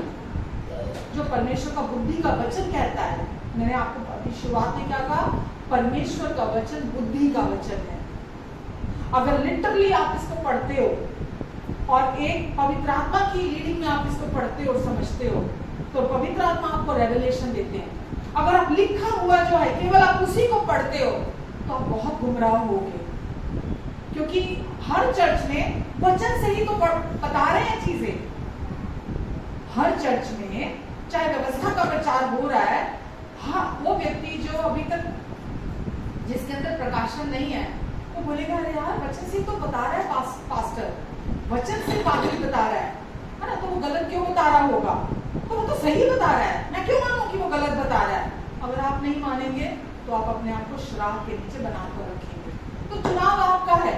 जो परमेश्वर का बुद्धि का वचन कहता है, मैंने आपको अभी शुरुआत में क्या कहा, परमेश्वर का वचन बुद्धि का वचन है। अगर लिटरली आप इसको पढ़ते हो और एक पवित्र आत्मा की लीडिंग में आप इसको पढ़ते हो और समझते हो, तो पवित्र आत्मा आपको रेवलेशन देते हैं। अगर आप लिखा हुआ जो है केवल आप उसी को पढ़ते हो तो आप बहुत गुमराह होगे, क्योंकि हर चर्च में वचन से ही तो बता रहे हैं चीजें। हर चर्च में चाहे व्यवस्था का प्रचार हो रहा है, हाँ, वो व्यक्ति जो अभी तक जिसके अंदर प्रकाशन नहीं है, वो बोलेगा अरे यार वचन से तो बता रहा है पास्टर, वचन से पादरी बता रहा है ना, तो वो गलत क्यों बता रहा होगा? तो वो तो सही बता रहा है, मैं क्यों मानूं कि वो गलत बता रहा है? अगर आप नहीं मानेंगे तो आप अपने आप को श्राप के नीचे बनाकर रखेंगे। तो चुनाव आपका है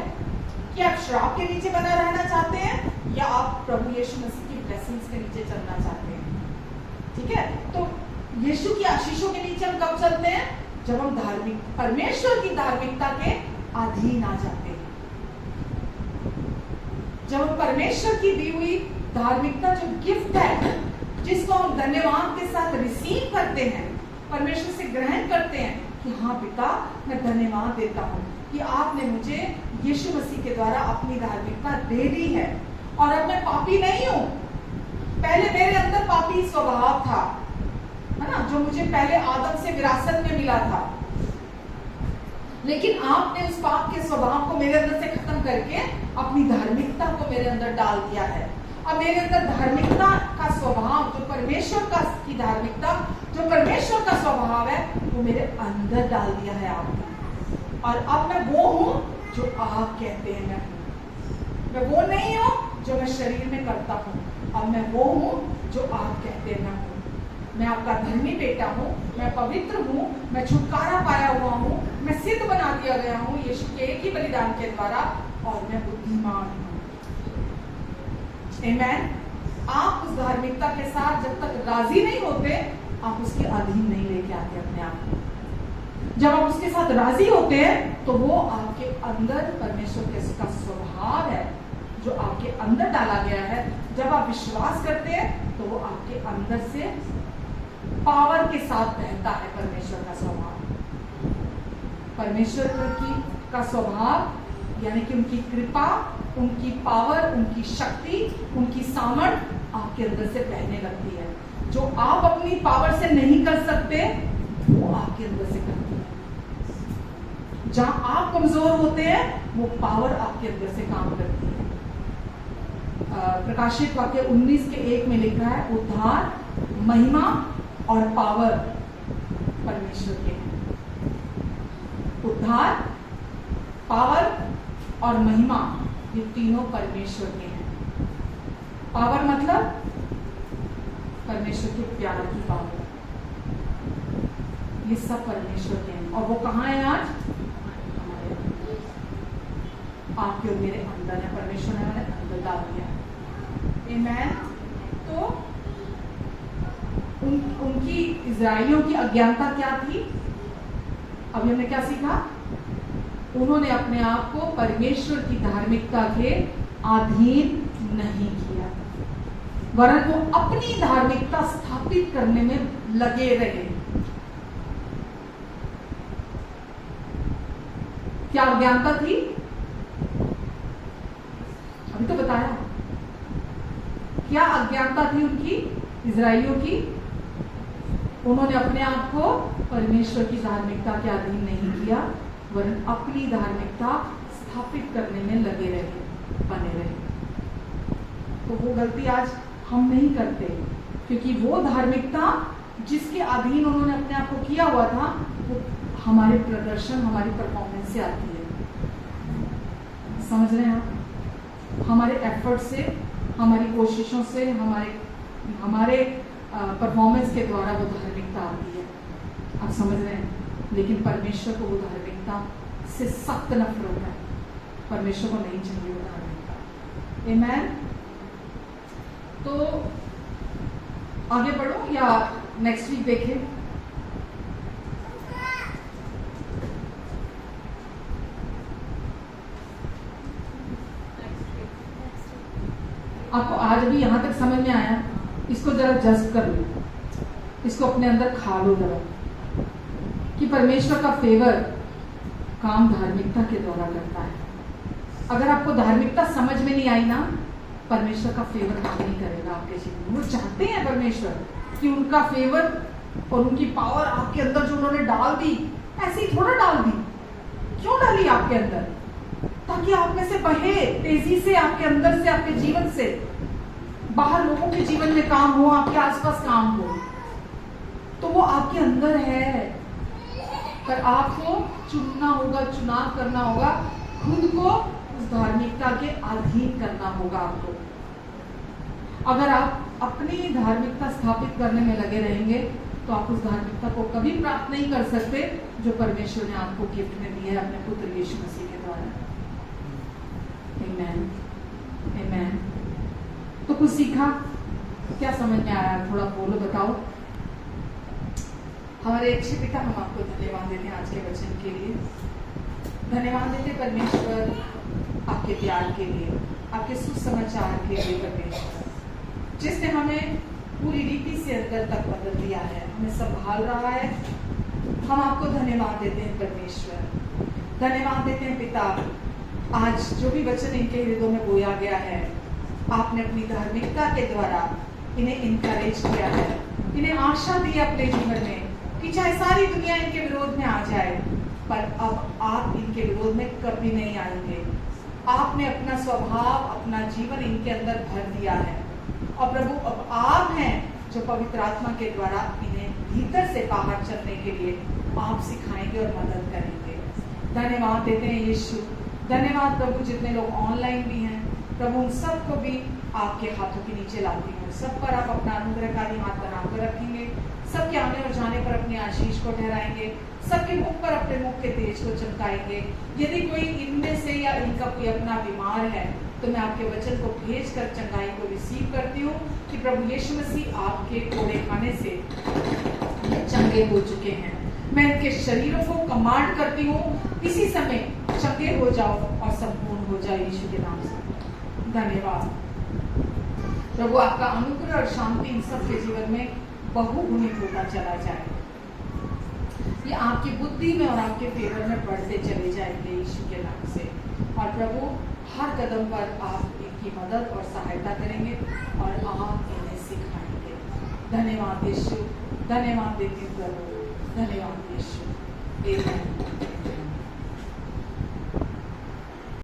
कि आप श्राप के नीचे बना रहना चाहते हैं या आप प्रभु यीशु मसीह की ब्लेसिंग्स के नीचे चलना चाहते हैं। ठीक है, तो यीशु की आशीषों के नीचे हम कब चलते हैं? जब हम परमेश्वर की धार्मिकता के अधीन आ जाते हैं। जब हम परमेश्वर की दी हुई धार्मिकता जो गिफ्ट है, जिसको हम धन्यवाद के साथ रिसीव करते हैं, परमेश्वर से ग्रहण करते हैं कि हाँ पिता, मैं धन्यवाद देता हूँ कि आपने मुझे यीशु मसीह के द्वारा अपनी धार्मिकता दे दी है और अब मैं पापी नहीं हूँ। पहले मेरे अंदर पापी स्वभाव था, है ना, जो मुझे पहले आदम से विरासत में मिला था, लेकिन आपने उस पाप के स्वभाव को मेरे अंदर से खत्म करके अपनी धार्मिकता को मेरे अंदर डाल दिया है। अब मेरे अंदर धार्मिकता का स्वभाव, जो परमेश्वर का की धार्मिकता, जो परमेश्वर का स्वभाव है, वो मेरे अंदर डाल दिया है आपने। और अब मैं वो हूँ जो आप कहते हैं मैं हूँ। मैं वो नहीं हूँ जो मैं शरीर में करता हूँ, अब मैं वो हूँ जो आप कहते हैं मैं हूँ। मैं आपका धर्मी बेटा हूँ, मैं पवित्र हूँ, मैं छुटकारा पाया हुआ हूँ, मैं सिद्ध बना दिया गया हूँ यीशु के एक ही बलिदान के द्वारा, और मैं बुद्धिमान हूँ। आमेन। आप उस धार्मिकता के साथ जब तक राजी नहीं होते, आप उसके अधीन नहीं लेके आते अपने आप को। जब आप उसके साथ राजी होते हैं तो वो आपके अंदर परमेश्वर के का स्वभाव है जो आपके अंदर डाला गया है। जब आप विश्वास करते हैं तो वो आपके अंदर से पावर के साथ बहता है। परमेश्वर का स्वभाव, परमेश्वर का स्वभाव यानी कि उनकी कृपा, उनकी पावर, उनकी शक्ति, उनकी सामर्थ आपके अंदर से बहने लगती है। जो आप अपनी पावर से नहीं कर सकते वो आपके अंदर से करती है। जहां आप कमजोर होते हैं वो पावर आपके अंदर से काम करती है। प्रकाशित वाक्य 19:1 में लिखा है, उद्धार, महिमा और पावर परमेश्वर के हैं। उद्धार, पावर और महिमा ये तीनों परमेश्वर के हैं। पावर मतलब परमेश्वर के प्यार की पावर, ये सब परमेश्वर के हैं। और वो कहाँ है आज? हमारे आपके और मेरे अंदर है। परमेश्वर ने हमारे अंदर डाल दिया है। आमेन। तो उनकी इजराइलियों की अज्ञानता क्या थी? अभी हमने क्या सीखा? उन्होंने अपने आप को परमेश्वर की धार्मिकता के अधीन नहीं किया, वरन वो अपनी धार्मिकता स्थापित करने में लगे रहे। क्या अज्ञानता थी? अभी तो बताया। क्या अज्ञानता थी उनकी, इजराइलियों की? उन्होंने अपने आप को परमेश्वर की धार्मिकता के अधीन नहीं किया, वरन अपनी धार्मिकता स्थापित करने में लगे रहे, बने रहे। तो वो गलती आज हम नहीं करते, क्योंकि वो धार्मिकता जिसके अधीन उन्होंने अपने आप को किया हुआ था वो हमारे प्रदर्शन, हमारी परफॉर्मेंस से आती है। समझ रहे हैं आप? हमारे एफर्ट से, हमारी कोशिशों से, हमारे परफॉर्मेंस के द्वारा वो धार्मिकता आती है। आप समझ रहे हैं? लेकिन परमेश्वर को वो धार्मिकता से सख्त नफरत है। परमेश्वर को नहीं चाहिए वो धार्मिकता। आमेन। तो आगे बढ़ो या नेक्स्ट वीक देखें? आपको आज भी यहां तक समझ में आया? इसको जरा जस्ट कर लो, इसको अपने अंदर खा लो जरा, कि परमेश्वर का फेवर काम धार्मिकता के द्वारा करता है। अगर आपको धार्मिकता समझ में नहीं आई ना, परमेश्वर का फेवर काम नहीं करेगा आपके जीवन में। वो चाहते हैं परमेश्वर कि उनका फेवर और उनकी पावर आपके अंदर जो उन्होंने डाल दी, ऐसे ही थोड़ा डाल दी। क्यों डाली आपके अंदर? ताकि आप में से बहे तेजी से, आपके अंदर से, आपके जीवन से बाहर लोगों के जीवन में काम हो, आपके आसपास काम हो। तो वो आपके अंदर है, पर आपको चुनना होगा, चुनाव करना होगा, खुद को उस धार्मिकता के अधीन करना होगा आपको। अगर आप अपनी धार्मिकता स्थापित करने में लगे रहेंगे तो आप उस धार्मिकता को कभी प्राप्त नहीं कर सकते जो परमेश्वर ने आपको गिफ्ट में दी है अपने पुत्र यीशु मसीह के द्वारा। आमेन, आमेन। तो कुछ सीखा? क्या समझ में आया? थोड़ा बोलो, बताओ। हमारे अच्छे पिता, हम आपको धन्यवाद देते हैं आज के वचन के लिए। धन्यवाद देते परमेश्वर आपके प्यार के लिए, आपके सुसमाचार के लिए परमेश्वर, जिसने हमें पूरी रीति से अंदर तक बदल दिया है, हमें संभाल रहा है। हम आपको धन्यवाद देते हैं परमेश्वर। धन्यवाद देते हैं पिता, आज जो भी वचन इनके हृदयों में बोया गया है, आपने अपनी धार्मिकता के द्वारा इन्हें इनकरेज किया है, इन्हें आशा दी अपने जीवन में कि चाहे सारी दुनिया इनके विरोध में आ जाए, पर अब आप इनके विरोध में कभी नहीं आएंगे। आपने अपना स्वभाव, अपना जीवन इनके अंदर भर दिया है। और प्रभु, अब आप हैं जो पवित्र आत्मा के द्वारा इन्हें भीतर से बाहर चलने के लिए आप सिखाएंगे और मदद करेंगे। धन्यवाद देते हैं यीशु। धन्यवाद प्रभु, जितने लोग ऑनलाइन भी हैं प्रभु, उन सबको भी आपके हाथों के नीचे लाती हूँ। सब पर आप अपना अनुग्रहकारी हाथ बनाकर रखेंगे, सबके आने और जाने पर अपने आशीष को ठहराएंगे, सबके मुख पर अपने मुख के तेज को चमकाएंगे। यदि कोई इनमें से या इनका कोई अपना बीमार है तो मैं आपके वचन को भेज कर चंगाई को रिसीव करती हूँ कि प्रभु यीशु मसीह आपके कोड़े खाने से चंगे हो चुके हैं। मैं इनके शरीरों को कमांड करती हूँ, इसी समय चंगे हो जाओ और संपूर्ण हो जाओ यीशु के नाम से। धन्यवाद प्रभु, आपका अनुग्रह और शांति इन सबके जीवन में बहुगुणित होता चला जाए। ये आपकी बुद्धि में और आपके फेवर में बढ़ते चले जाएंगे यीशु के नाम से। और प्रभु, हर कदम पर आप इनकी मदद और सहायता करेंगे और आप इन्हें सिखाएंगे। धन्यवाद यीशु, धन्यवाद देते हैं प्रभु, धन्यवाद यीशु। आमीन।